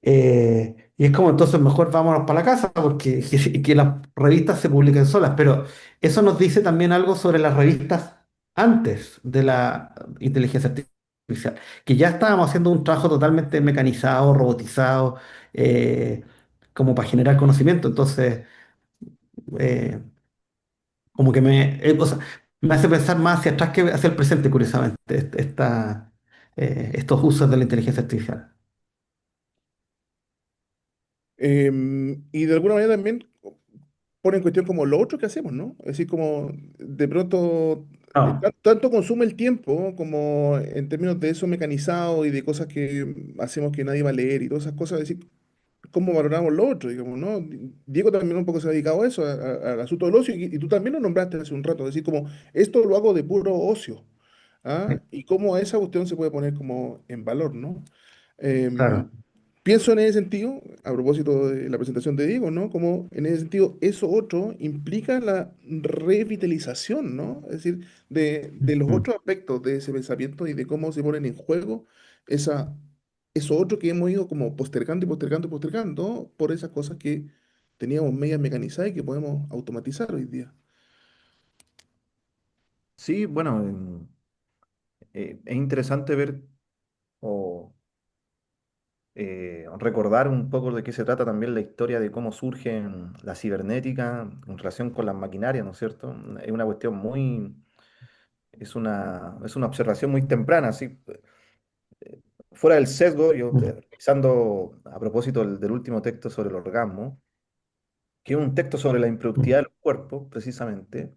y es como entonces mejor vámonos para la casa porque que las revistas se publiquen solas, pero eso nos dice también algo sobre las revistas antes de la inteligencia artificial, que ya estábamos haciendo un trabajo totalmente mecanizado, robotizado, eh, como para generar conocimiento. Entonces, eh, como que o sea, me hace pensar más hacia atrás que hacia el presente, curiosamente, estos usos de la inteligencia artificial. Y de alguna manera también pone en cuestión como lo otro que hacemos, ¿no? Es decir, como de pronto Ah, tanto consume el tiempo como en términos de eso mecanizado y de cosas que hacemos que nadie va a leer y todas esas cosas, es decir, cómo valoramos lo otro, digamos, ¿no? Diego también un poco se ha dedicado a eso, al asunto del ocio, y tú también lo nombraste hace un rato, es decir, como esto lo hago de puro ocio, ¿ah? Y cómo esa cuestión se puede poner como en valor, ¿no? Em, claro, Pienso en ese sentido, a propósito de la presentación de Diego, ¿no? Como en ese sentido, eso otro implica la revitalización, ¿no? Es decir, de los mm, otros aspectos de ese pensamiento y de cómo se ponen en juego esa, eso otro que hemos ido como postergando y postergando y postergando por esas cosas que teníamos medias mecanizadas y que podemos automatizar hoy día. Sí, bueno, es interesante ver o recordar un poco de qué se trata también la historia de cómo surge la cibernética en relación con las maquinarias, ¿no es cierto? Es una cuestión muy, es una observación muy temprana, ¿sí? Fuera del sesgo, yo mm, revisando a propósito del último texto sobre el orgasmo, que es un texto sobre la improductividad mm, del cuerpo, precisamente,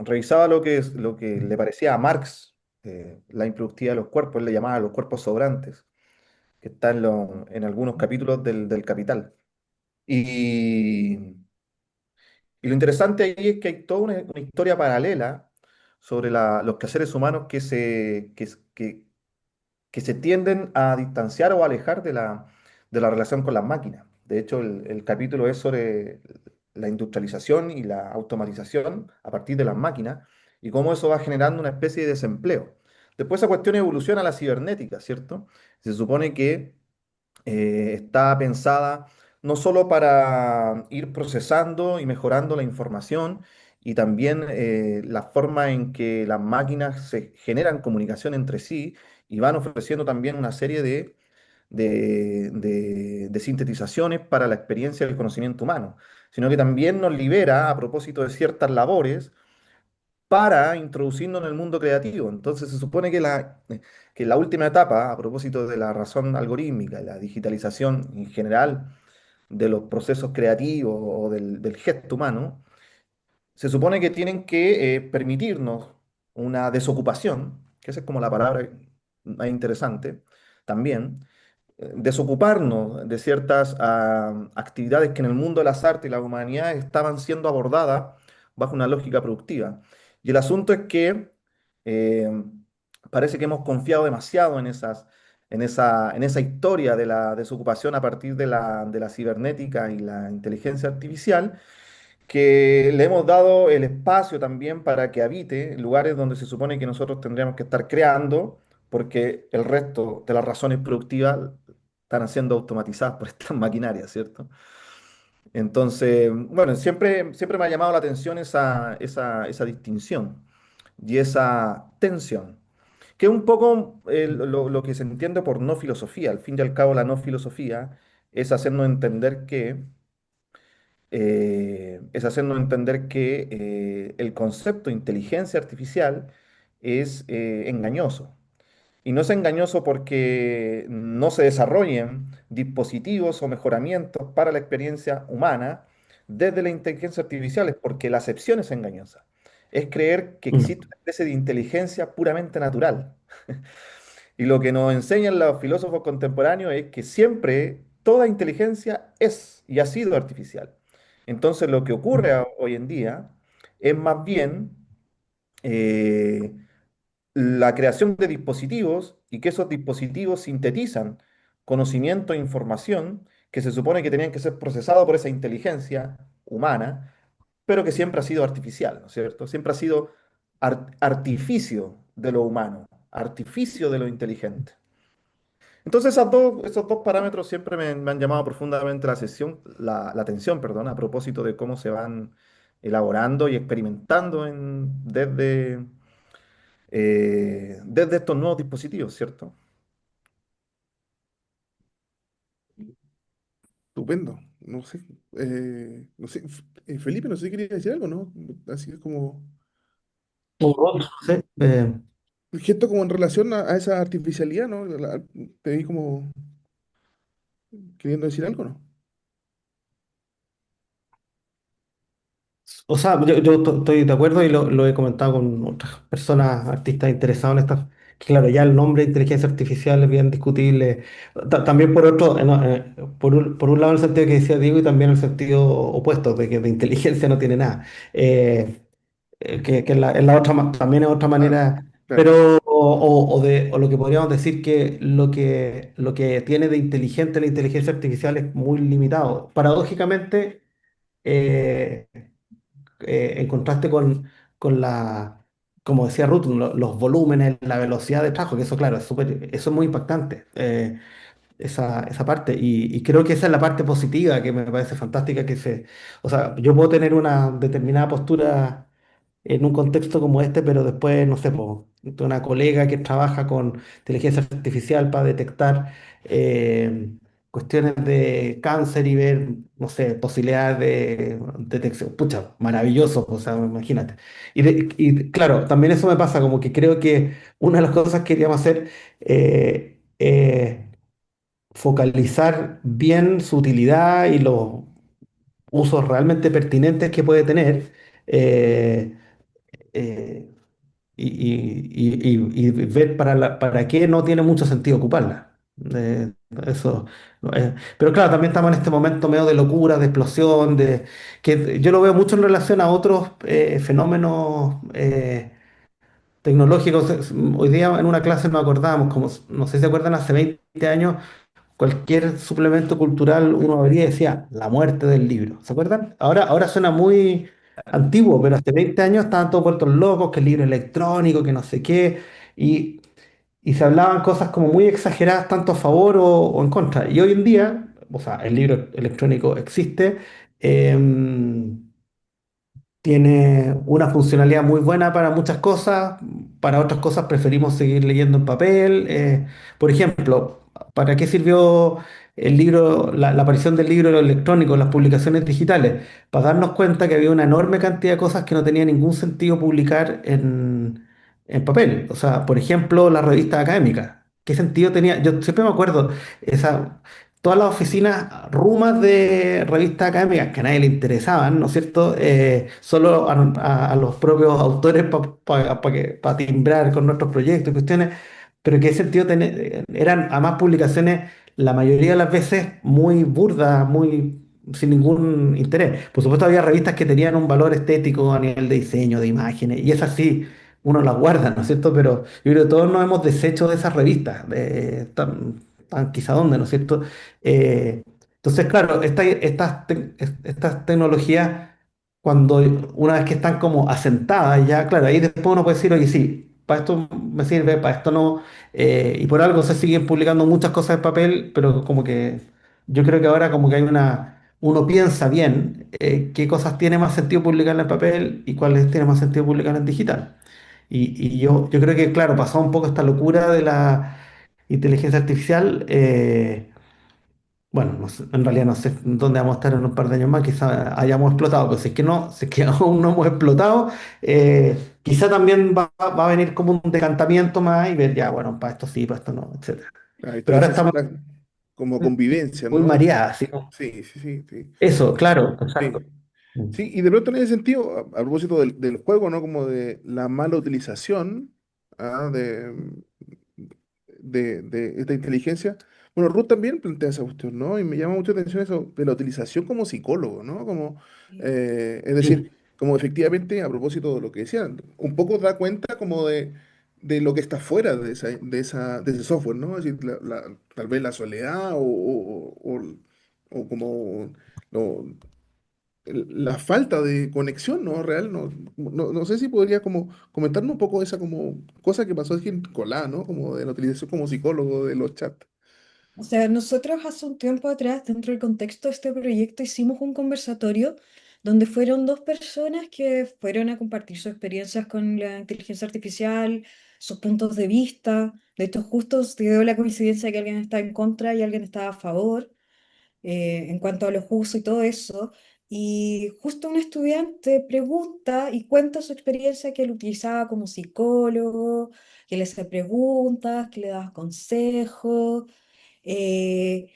revisaba lo que le parecía a Marx la improductividad de los cuerpos, él le llamaba los cuerpos sobrantes, que está en algunos capítulos del Capital. Y, y lo interesante ahí es que hay toda una historia paralela sobre los quehaceres humanos que se tienden a distanciar o a alejar de la relación con las máquinas. De hecho, el capítulo es sobre la industrialización y la automatización a partir de las máquinas y cómo eso va generando una especie de desempleo. Después esa cuestión evoluciona a la cibernética, ¿cierto? Se supone que está pensada no solo para ir procesando y mejorando la información, y también la forma en que las máquinas se generan comunicación entre sí y van ofreciendo también una serie de sintetizaciones para la experiencia del conocimiento humano, sino que también nos libera a propósito de ciertas labores para introducirnos en el mundo creativo. Entonces se supone que la última etapa, a propósito de la razón algorítmica, la digitalización en general de los procesos creativos o del gesto humano, se supone que tienen que permitirnos una desocupación, que esa es como la palabra más interesante también, desocuparnos de ciertas actividades que en el mundo de las artes y las humanidades estaban siendo abordadas bajo una lógica productiva. Y el asunto es que eh, parece que hemos confiado demasiado en esa historia de la desocupación a partir de la cibernética y la inteligencia artificial, que le hemos dado el espacio también para que habite lugares donde se supone que nosotros tendríamos que estar creando, porque el resto de las razones productivas están siendo automatizadas por estas maquinarias, ¿cierto? Entonces, bueno, siempre me ha llamado la atención esa distinción y esa tensión, que es un poco lo que se entiende por no filosofía. Al fin y al cabo, la no filosofía es hacernos entender que el concepto de inteligencia artificial es engañoso. Y no es engañoso porque no se desarrollen dispositivos o mejoramientos para la experiencia humana desde la inteligencia artificial, es porque la acepción es engañosa. Es creer que Mm, existe una especie de inteligencia puramente natural. Y lo que nos enseñan los filósofos contemporáneos es que siempre toda inteligencia es y ha sido artificial. Entonces lo que ocurre hoy en día es más bien eh, la creación de dispositivos y que esos dispositivos sintetizan conocimiento e información que se supone que tenían que ser procesados por esa inteligencia humana, pero que siempre ha sido artificial, ¿no es cierto? Siempre ha sido artificio de lo humano, artificio de lo inteligente. Entonces esos dos parámetros siempre me han llamado profundamente la atención, perdón, a propósito de cómo se van elaborando y experimentando desde estos nuevos dispositivos, ¿cierto? Estupendo. No sé, no sé, Felipe, no sé si quería decir algo, ¿no? Así es como, o otro, no sé, el gesto como en relación a esa artificialidad, ¿no? Te vi como queriendo decir algo, ¿no? o sea, estoy de acuerdo y lo he comentado con otras personas, artistas interesados en estas. Que claro, ya el nombre de inteligencia artificial es bien discutible. También por otro, no, por un lado en el sentido que decía Diego y también en el sentido opuesto, de que de inteligencia no tiene nada. Eh, que en la otra, también es otra Claro, manera, claro. pero o lo que podríamos decir que lo que tiene de inteligente la inteligencia artificial es muy limitado. Paradójicamente, eh, en contraste con como decía Ruth, los volúmenes, la velocidad de trabajo, que eso, claro, eso es muy impactante, esa parte. Y creo que esa es la parte positiva que me parece fantástica, o sea, yo puedo tener una determinada postura en un contexto como este, pero después, no sé, po, tengo una colega que trabaja con inteligencia artificial para detectar cuestiones de cáncer y ver, no sé, posibilidades de detección. Pucha, maravilloso, o sea, imagínate. Claro, también eso me pasa, como que creo que una de las cosas que queríamos hacer, focalizar bien su utilidad y los usos realmente pertinentes que puede tener. eh, eh, y ver para qué no tiene mucho sentido ocuparla. Eh, eso, pero claro, también estamos en este momento medio de locura, de explosión, que yo lo veo mucho en relación a otros fenómenos tecnológicos. Hoy día en una clase nos acordábamos, como no sé si se acuerdan, hace 20 años cualquier suplemento cultural uno abría y decía la muerte del libro. ¿Se acuerdan? Ahora suena muy antiguo, pero hace 20 años estaban todos vueltos locos, que el libro electrónico, que no sé qué, y, y se hablaban cosas como muy exageradas, tanto a favor o en contra. Y hoy en día, o sea, el libro electrónico existe. em, Tiene una funcionalidad muy buena para muchas cosas, para otras cosas preferimos seguir leyendo en papel. Por ejemplo, ¿para qué sirvió el libro, la aparición del libro electrónico, las publicaciones digitales? Para darnos cuenta que había una enorme cantidad de cosas que no tenía ningún sentido publicar en papel. O sea, por ejemplo, las revistas académicas. ¿Qué sentido tenía? Yo siempre me acuerdo, esa, todas las oficinas rumas de revistas académicas que a nadie le interesaban, ¿no es cierto? Solo a los propios autores para timbrar con nuestros proyectos y cuestiones, pero qué sentido eran además publicaciones la mayoría de las veces muy burdas, muy sin ningún interés. Por supuesto había revistas que tenían un valor estético a nivel de diseño, de imágenes, y esas sí, uno las guarda, ¿no es cierto? Pero yo creo que todos nos hemos deshecho de esas revistas, quizá dónde, ¿no es cierto? Eh, entonces, claro, estas tecnologías, cuando una vez que están como asentadas, ya, claro, ahí después uno puede decir, oye, sí. para esto me sirve, para esto no. Y por algo se siguen publicando muchas cosas en papel, pero como que yo creo que ahora como que hay uno piensa bien qué cosas tiene más sentido publicar en papel y cuáles tiene más sentido publicar en digital. Y yo creo que, claro, pasó un poco esta locura de la inteligencia artificial. Bueno, en realidad no sé dónde vamos a estar en un par de años más, quizá hayamos explotado, pero si es que no, si es que aún no hemos explotado, quizá también va a venir como un decantamiento más y ver ya, bueno, para esto sí, para esto no, etcétera. La Pero ahora inteligencia estamos como convivencia, muy ¿no? mareadas, ¿sí? Sí, sí, sí, sí. Eso, claro, exacto. Sí. Sí, y de pronto en ese sentido, a propósito del juego, ¿no? Como de la mala utilización, ¿ah? de esta inteligencia. Bueno, Ruth también plantea esa cuestión, ¿no? Y me llama mucho la atención eso de la utilización como psicólogo, ¿no? Como, es decir, Sí. como efectivamente, a propósito de lo que decían, un poco da cuenta como de lo que está fuera de ese software, ¿no? Es decir, tal vez la soledad o como la falta de conexión, ¿no? Real, no sé si podría como comentarnos un poco esa como cosa que pasó aquí en Colá, ¿no? Como de la utilización como psicólogo de los chats. O sea, nosotros hace un tiempo atrás, dentro del contexto de este proyecto, hicimos un conversatorio donde fueron dos personas que fueron a compartir sus experiencias con la inteligencia artificial, sus puntos de vista. De hecho, justo se dio la coincidencia que alguien está en contra y alguien está a favor en cuanto a los usos y todo eso. Y justo un estudiante pregunta y cuenta su experiencia que él utilizaba como psicólogo, que le hacía preguntas, que le daba consejos. eh,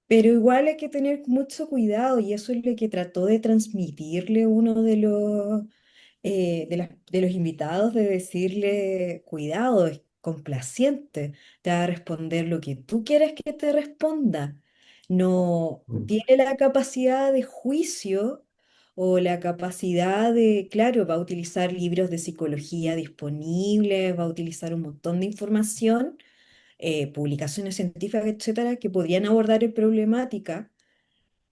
pero igual hay que tener mucho cuidado y eso es lo que trató de transmitirle uno de los invitados, de decirle, cuidado, es complaciente, te va a responder lo que tú quieres que te responda. No tiene la capacidad de juicio o la capacidad de, claro, va a utilizar libros de psicología disponibles, va a utilizar un montón de información, publicaciones científicas, etcétera, que podrían abordar el problemática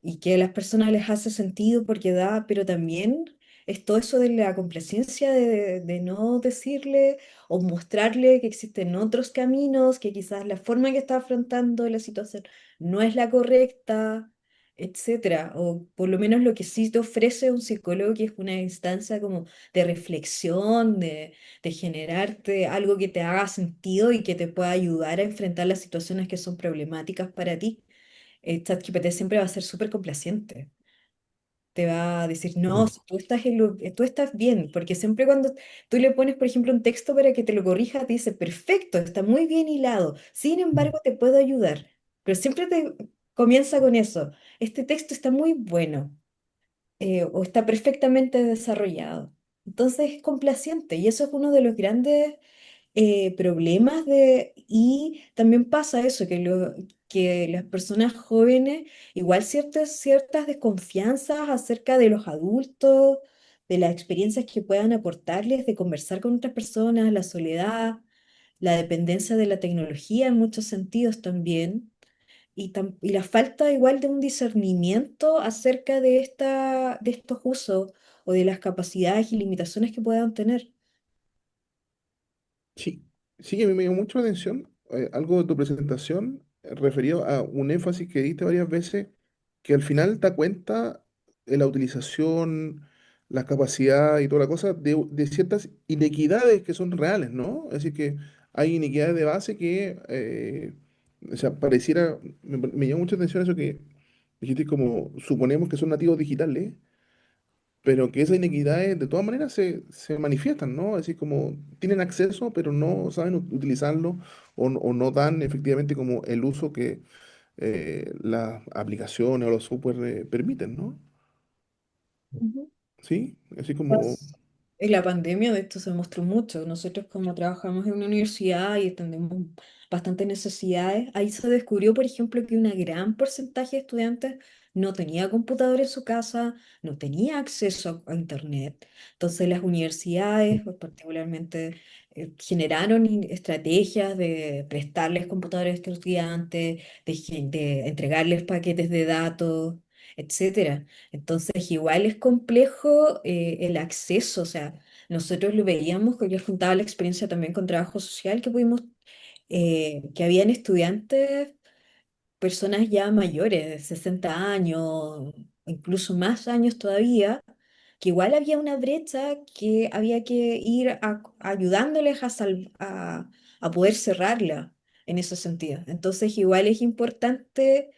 y que a las personas les hace sentido porque da, pero también es todo eso de la complacencia de no decirle o mostrarle que existen otros caminos, que quizás la forma en que está afrontando la situación no es la correcta, etcétera. O por lo menos lo que sí te ofrece un psicólogo, que es una instancia como de reflexión, de generarte algo que te haga sentido y que te pueda ayudar a enfrentar las situaciones que son problemáticas para ti. ChatGPT siempre va a ser súper complaciente. Te va a decir, no, si tú estás bien, porque siempre cuando tú le pones, por ejemplo, un texto para que te lo corrija, te dice, perfecto, está muy bien hilado, sin embargo, te puedo ayudar. Pero siempre te comienza con eso, este texto está muy bueno, o está perfectamente desarrollado. Entonces es complaciente y eso es uno de los grandes problemas y también pasa eso, que las personas jóvenes, igual ciertas desconfianzas acerca de los adultos, de las experiencias que puedan aportarles, de conversar con otras personas, la soledad, la dependencia de la tecnología en muchos sentidos también. Y la falta igual de un discernimiento acerca de estos usos o de las capacidades y limitaciones que puedan tener. Sí, sí, a mí me llamó mucho la atención algo de tu presentación referido a un énfasis que diste varias veces, que al final da cuenta de la utilización, la capacidad y toda la cosa de ciertas inequidades que son reales, ¿no? Es decir, que hay inequidades de base que, o sea, pareciera, me llamó mucha atención eso que dijiste como, suponemos que son nativos digitales, pero que esas inequidades de todas maneras se manifiestan, ¿no? Es decir, como tienen acceso, pero no saben utilizarlo o no dan efectivamente como el uso que las aplicaciones o los software permiten, ¿no? Ujú. Sí, así como, En la pandemia de esto se mostró mucho. Nosotros como trabajamos en una universidad y atendemos bastantes necesidades, ahí se descubrió, por ejemplo, que un gran porcentaje de estudiantes no tenía computador en su casa, no tenía acceso a Internet. Entonces las universidades, pues, particularmente, generaron estrategias de prestarles computadores a estos estudiantes, de entregarles paquetes de datos, etcétera. Entonces, igual es complejo el acceso, o sea, nosotros lo veíamos, que yo juntaba la experiencia también con trabajo social que pudimos, que habían estudiantes, personas ya mayores, de 60 años, incluso más años todavía, que igual había una brecha que había que ir ayudándoles a poder cerrarla en ese sentido. Entonces, igual es importante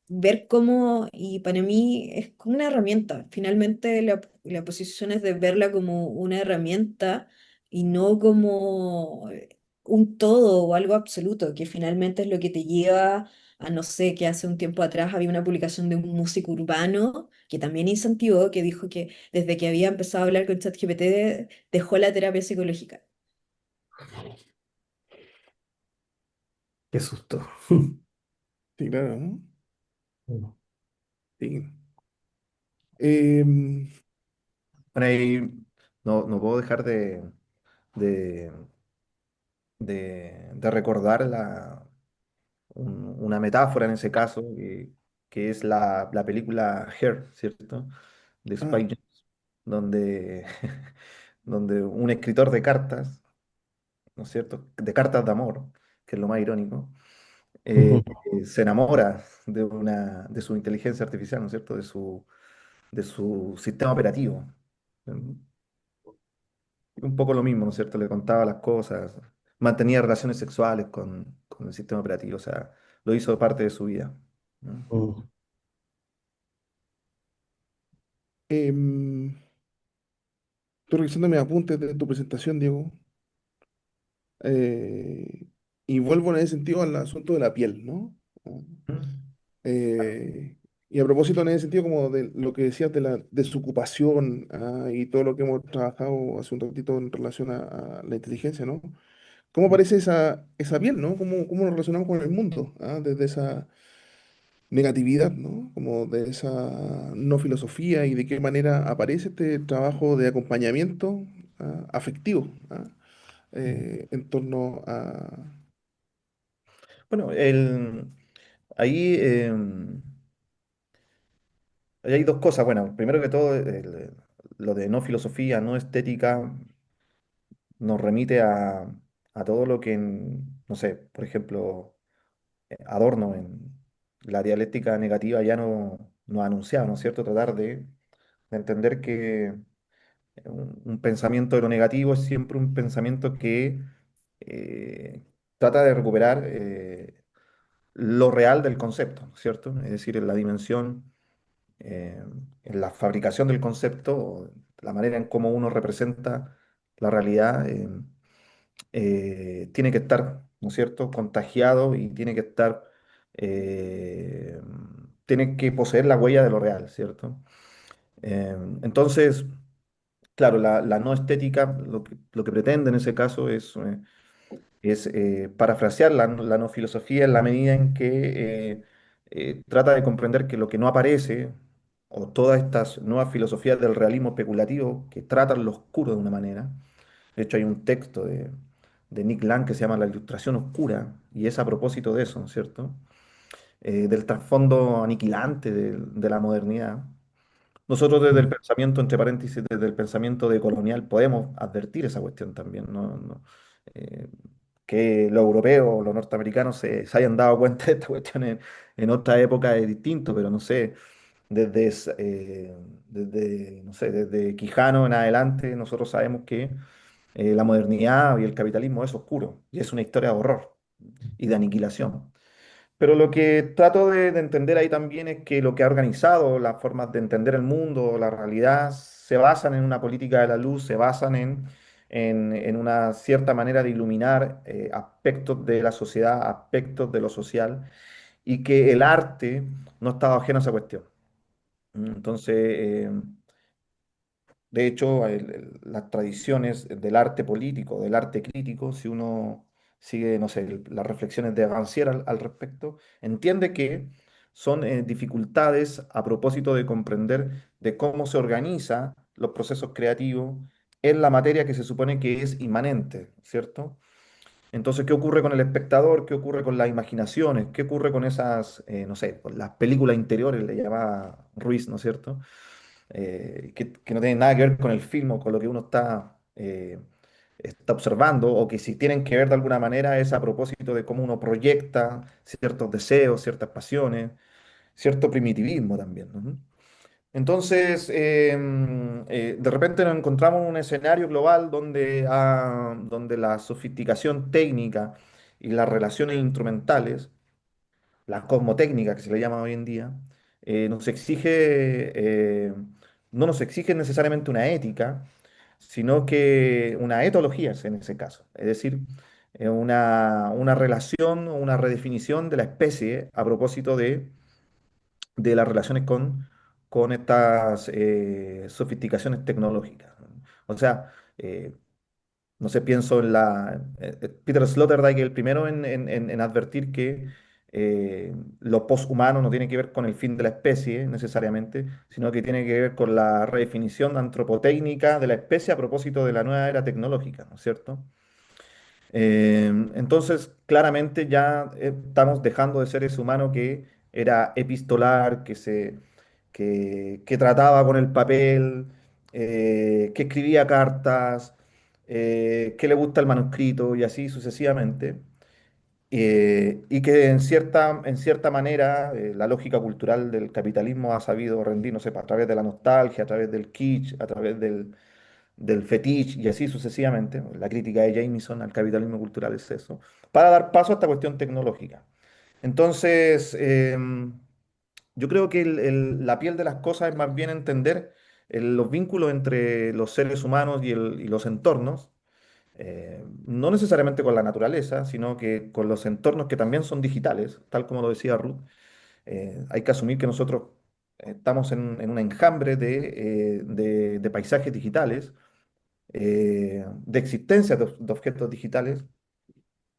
ver cómo, y para mí es como una herramienta, finalmente la posición es de verla como una herramienta y no como un todo o algo absoluto, que finalmente es lo que te lleva a no sé, que hace un tiempo atrás había una publicación de un músico urbano que también incentivó, que dijo que desde que había empezado a hablar con ChatGPT dejó la terapia psicológica. Qué susto. Sí, claro, ¿no? Mm. Sí. Em, Bueno, ahí no puedo dejar de, de recordar una metáfora en ese caso, que es la película Her, ¿cierto? De ah, Spike Jonze, donde, donde un escritor de cartas, ¿no es cierto? De cartas de amor, que es lo más irónico, se enamora de su inteligencia artificial, ¿no es cierto? De su sistema operativo. Un poco lo mismo, ¿no es cierto? Le contaba las cosas, mantenía relaciones sexuales con el sistema operativo, o sea, lo hizo parte de su vida, ¿no? Mm. em, estoy revisando mis apuntes de tu presentación, Diego, eh, y vuelvo en ese sentido al asunto de la piel, ¿no? Y a propósito, en ese sentido, como de lo que decías de la desocupación, y todo lo que hemos trabajado hace un ratito en relación a la inteligencia, ¿no? ¿Cómo aparece esa piel, ¿no? ¿Cómo nos relacionamos con el mundo? Desde esa negatividad, ¿no? Como de esa no filosofía y de qué manera aparece este trabajo de acompañamiento afectivo, en torno a... Bueno, ahí ahí hay dos cosas. Bueno, primero que todo, lo de no filosofía, no estética, nos remite a todo lo que, no sé, por ejemplo, Adorno en la dialéctica negativa ya no ha anunciado, ¿no es cierto? Tratar de entender que un pensamiento de lo negativo es siempre un pensamiento que eh, trata de recuperar lo real del concepto, ¿no es cierto? Es decir, en la dimensión, eh, en la fabricación del concepto, o la manera en cómo uno representa la realidad, tiene que estar, ¿no es cierto?, contagiado y tiene que estar, eh, tiene que poseer la huella de lo real, ¿cierto? Entonces, claro, la no estética lo que pretende en ese caso es parafrasear la no filosofía en la medida en que trata de comprender que lo que no aparece, o todas estas nuevas filosofías del realismo especulativo que tratan lo oscuro de una manera. De hecho, hay un texto de Nick Land que se llama La Ilustración Oscura, y es a propósito de eso, ¿no es cierto? Del trasfondo aniquilante de la modernidad. Nosotros desde el Mm. pensamiento, entre paréntesis, desde el pensamiento decolonial, podemos advertir esa cuestión también, ¿no? Eh, que los europeos, los norteamericanos se hayan dado cuenta de esta cuestión en otra época es distinto, pero no sé, no sé, desde Quijano en adelante, nosotros sabemos que la modernidad y el capitalismo es oscuro y es una historia de horror y de aniquilación. Pero lo que trato de entender ahí también es que lo que ha organizado las formas de entender el mundo, la realidad, se basan en una política de la luz, se basan en una cierta manera de iluminar aspectos de la sociedad, aspectos de lo social, y que el arte no estaba ajeno a esa cuestión. Entonces, de hecho, las tradiciones del arte político, del arte crítico, si uno sigue, no sé, las reflexiones de Rancière al respecto, entiende que son dificultades a propósito de comprender de cómo se organizan los procesos creativos en la materia que se supone que es inmanente, ¿cierto? Entonces, ¿qué ocurre con el espectador? ¿Qué ocurre con las imaginaciones? ¿Qué ocurre con esas, no sé, con las películas interiores, le llamaba Ruiz, ¿no es cierto? que no tienen nada que ver con el film o con lo que uno está observando, o que si tienen que ver de alguna manera es a propósito de cómo uno proyecta ciertos deseos, ciertas pasiones, cierto primitivismo también, ¿no? Entonces, de repente nos encontramos en un escenario global donde la sofisticación técnica y las relaciones instrumentales, la cosmotécnica que se le llama hoy en día, nos no nos exige necesariamente una ética, sino que una etología es en ese caso, es decir, una relación o una redefinición de la especie a propósito de las relaciones con estas sofisticaciones tecnológicas. O sea, eh, no sé, pienso en Peter Sloterdijk, el primero en advertir que lo poshumano no tiene que ver con el fin de la especie necesariamente, sino que tiene que ver con la redefinición antropotécnica de la especie a propósito de la nueva era tecnológica, ¿no es cierto? Entonces, claramente ya estamos dejando de ser ese humano que era epistolar, que trataba con el papel, que escribía cartas, que le gusta el manuscrito y así sucesivamente. Y que en cierta manera la lógica cultural del capitalismo ha sabido rendir, no sé, a través de la nostalgia, a través del kitsch, a través del fetiche y así sucesivamente. La crítica de Jameson al capitalismo cultural es eso, para dar paso a esta cuestión tecnológica. Entonces, yo creo que la piel de las cosas es más bien entender los vínculos entre los seres humanos y los entornos, no necesariamente con la naturaleza, sino que con los entornos que también son digitales, tal como lo decía Ruth. Hay que asumir que nosotros estamos en un enjambre de paisajes digitales, de existencia de objetos digitales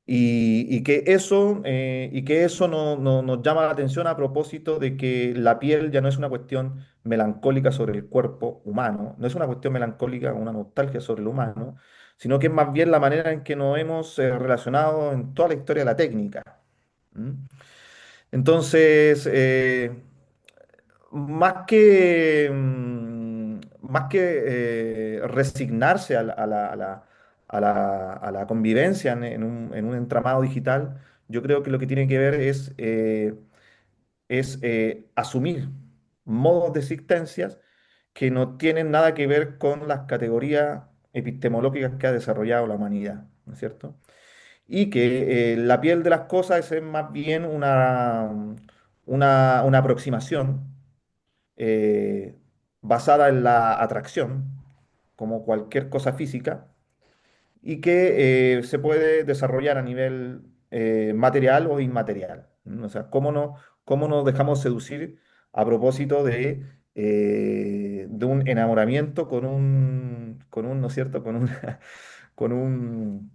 y que eso nos llama la atención a propósito de que la piel ya no es una cuestión melancólica sobre el cuerpo humano, no es una cuestión melancólica, una nostalgia sobre el humano, sino que es más bien la manera en que nos hemos relacionado en toda la historia de la técnica. ¿Mm? Entonces, más que resignarse a la convivencia en un entramado digital, yo creo que lo que tiene que ver es asumir modos de existencias que no tienen nada que ver con las categorías epistemológicas que ha desarrollado la humanidad, ¿no es cierto? Y que la piel de las cosas es más bien una aproximación eh, basada en la atracción, como cualquier cosa física, y que se puede desarrollar a nivel material o inmaterial. ¿No? O sea, cómo nos dejamos seducir a propósito de un enamoramiento ¿no es cierto? Con un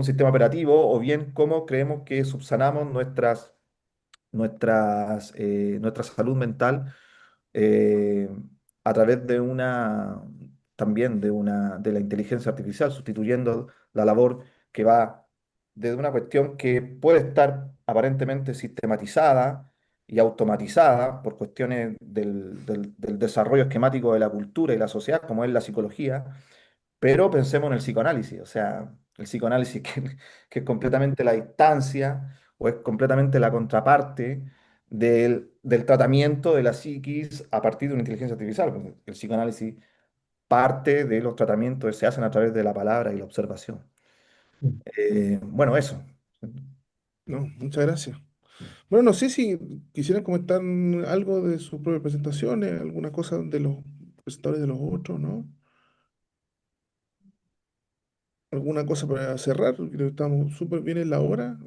sistema operativo, o bien cómo creemos que subsanamos nuestra salud mental eh, a través también de la inteligencia artificial, sustituyendo la labor que va desde una cuestión que puede estar aparentemente sistematizada y automatizada por cuestiones del desarrollo esquemático de la cultura y la sociedad, como es la psicología, pero pensemos en el psicoanálisis, o sea, el psicoanálisis que es completamente la distancia o es completamente la contraparte del tratamiento de la psiquis a partir de una inteligencia artificial. Porque el psicoanálisis parte de los tratamientos que se hacen a través de la palabra y la observación. Bueno, eso. No, muchas gracias. Bueno, no sé si quisieran comentar algo de sus propias presentaciones, alguna cosa de los presentadores de los otros, ¿no? Alguna cosa para cerrar, creo que estamos súper bien en la hora.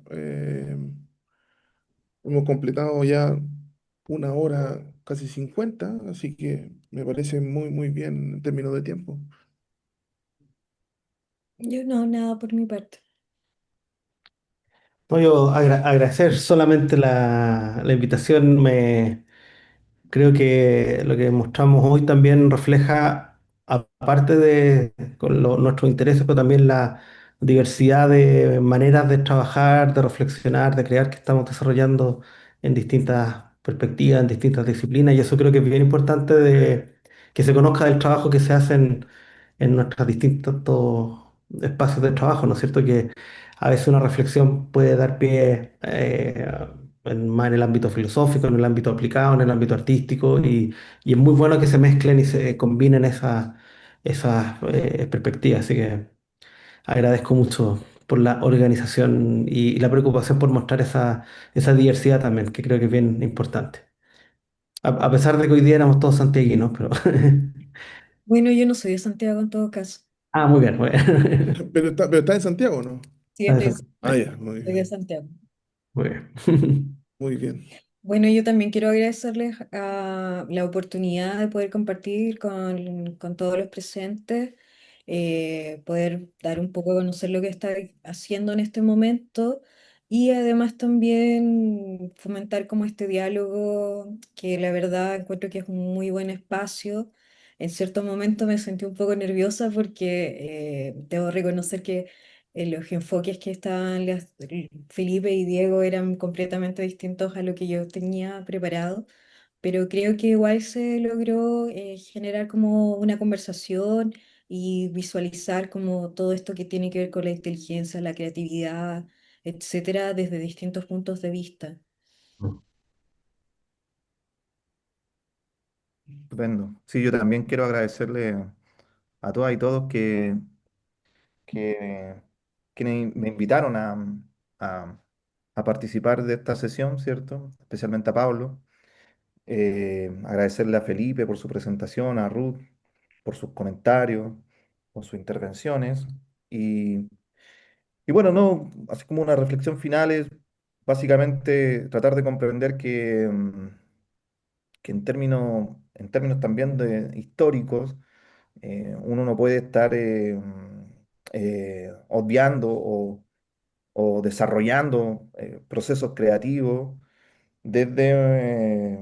Hemos completado ya 1 hora casi 50, así que me parece muy, muy bien en términos de tiempo. Yo no, nada por mi parte. No, yo agradecer solamente la invitación. Creo que lo que mostramos hoy también refleja, aparte de con nuestros intereses, pero también la diversidad de maneras de trabajar, de reflexionar, de crear que estamos desarrollando en distintas perspectivas, en distintas disciplinas. Y eso creo que es bien importante que se conozca del trabajo que se hace en nuestros distintos espacios de trabajo, ¿no es cierto? Que a veces una reflexión puede dar pie más en el ámbito filosófico, en el ámbito aplicado, en el ámbito artístico, y es muy bueno que se mezclen y se combinen esas perspectivas. Así que agradezco mucho por la organización y la preocupación por mostrar esa diversidad también, que creo que es bien importante. A pesar de que hoy día éramos todos santiaguinos, pero... Bueno, yo no soy de Santiago en todo caso. Ah, muy bien, muy bien. Pero está en Santiago, ¿no? Sí, Ah, eso- Ah, ya, muy soy de bien, Santiago. muy bien. muy bien. Bueno, yo también quiero agradecerles la oportunidad de poder compartir con todos los presentes, poder dar un poco a conocer lo que está haciendo en este momento y además también fomentar como este diálogo que la verdad encuentro que es un muy buen espacio. En cierto momento me sentí un poco nerviosa porque debo reconocer que los enfoques que estaban Felipe y Diego eran completamente distintos a lo que yo tenía preparado, pero creo que igual se logró generar como una conversación y visualizar como todo esto que tiene que ver con la inteligencia, la creatividad, etcétera, desde distintos puntos de vista. Estupendo. Sí, yo también quiero agradecerle a todas y todos que, quienes me invitaron a, a participar de esta sesión, ¿cierto? Especialmente a Pablo. Agradecerle a Felipe por su presentación, a Ruth por sus comentarios, por sus intervenciones. Y, y bueno, no, así como una reflexión final es básicamente tratar de comprender que en términos también históricos, uno no puede estar obviando o desarrollando procesos creativos desde,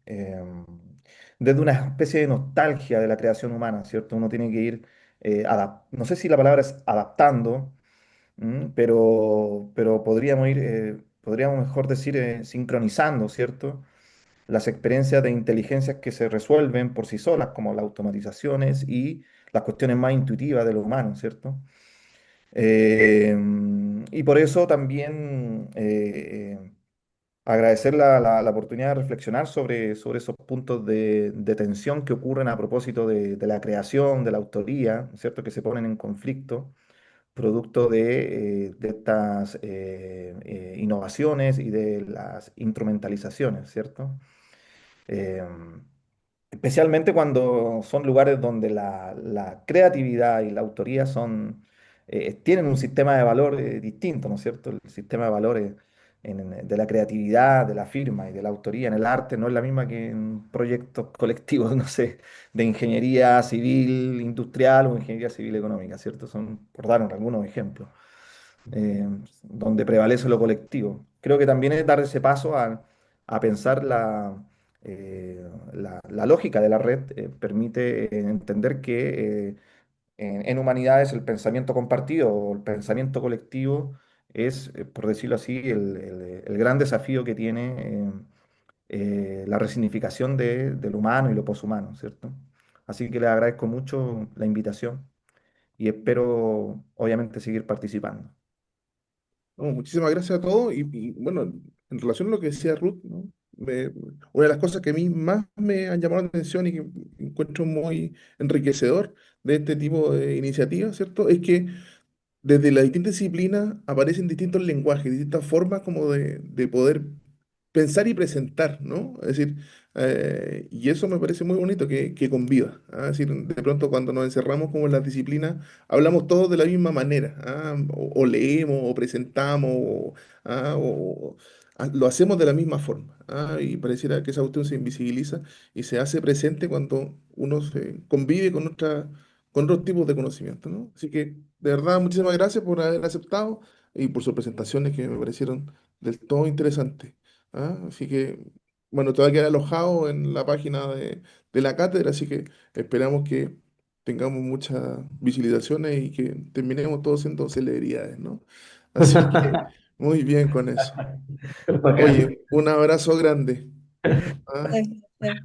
em, desde una especie de nostalgia de la creación humana, ¿cierto? Uno tiene que ir, no sé si la palabra es adaptando, pero podríamos mejor decir sincronizando, ¿cierto? Las experiencias de inteligencias que se resuelven por sí solas, como las automatizaciones y las cuestiones más intuitivas de lo humano, ¿cierto? Y por eso también agradecer la oportunidad de reflexionar sobre esos puntos de tensión que ocurren a propósito de la creación, de la autoría, ¿cierto? Que se ponen en conflicto producto de estas innovaciones y de las instrumentalizaciones, ¿cierto? Em, Especialmente cuando son lugares donde la creatividad y la autoría tienen un sistema de valor distinto, ¿no es cierto? El sistema de valores de la creatividad, de la firma y de la autoría en el arte no es la misma que en proyectos colectivos, no sé, de ingeniería civil industrial o ingeniería civil económica, ¿cierto? Son, por dar algunos ejemplos eh, donde prevalece lo colectivo. Creo que también es dar ese paso a pensar la lógica de la red, permite entender que en humanidades el pensamiento compartido o el pensamiento colectivo es, por decirlo así, el gran desafío que tiene la resignificación de lo humano y lo poshumano, ¿cierto? Así que les agradezco mucho la invitación y espero, obviamente, seguir participando. No, muchísimas gracias a todos. Bueno, en relación a lo que decía Ruth, ¿no? Una de las cosas que a mí más me han llamado la atención y que encuentro muy enriquecedor de este tipo de iniciativas, ¿cierto? Es que desde las distintas disciplinas aparecen distintos lenguajes, distintas formas como de poder pensar y presentar, ¿no? Es decir, y eso me parece muy bonito que conviva. ¿Ah? Es decir, de pronto cuando nos encerramos como en las disciplinas, hablamos todos de la misma manera, ¿ah? O leemos, o presentamos, ¿ah? Lo hacemos de la misma forma, ¿ah? Y pareciera que esa cuestión se invisibiliza y se hace presente cuando uno se convive con otros tipos de conocimiento, ¿no? Así que, de verdad, muchísimas gracias por haber aceptado y por sus presentaciones que me parecieron del todo interesantes. ¿Ah? Así que, bueno, te va a quedar alojado en la página de la cátedra, así que esperamos que tengamos muchas visualizaciones y que terminemos todos siendo celebridades, ¿no? Así que, muy bien con eso. Bacán. Oye, un abrazo grande. ¿Ah? Gracias.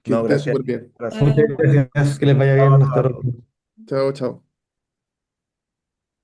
Que, Que No, estés gracias. súper bien. Gracias. Muchas Chao. gracias, que les vaya bien Chao, nuestro Eduardo. Chao, chao.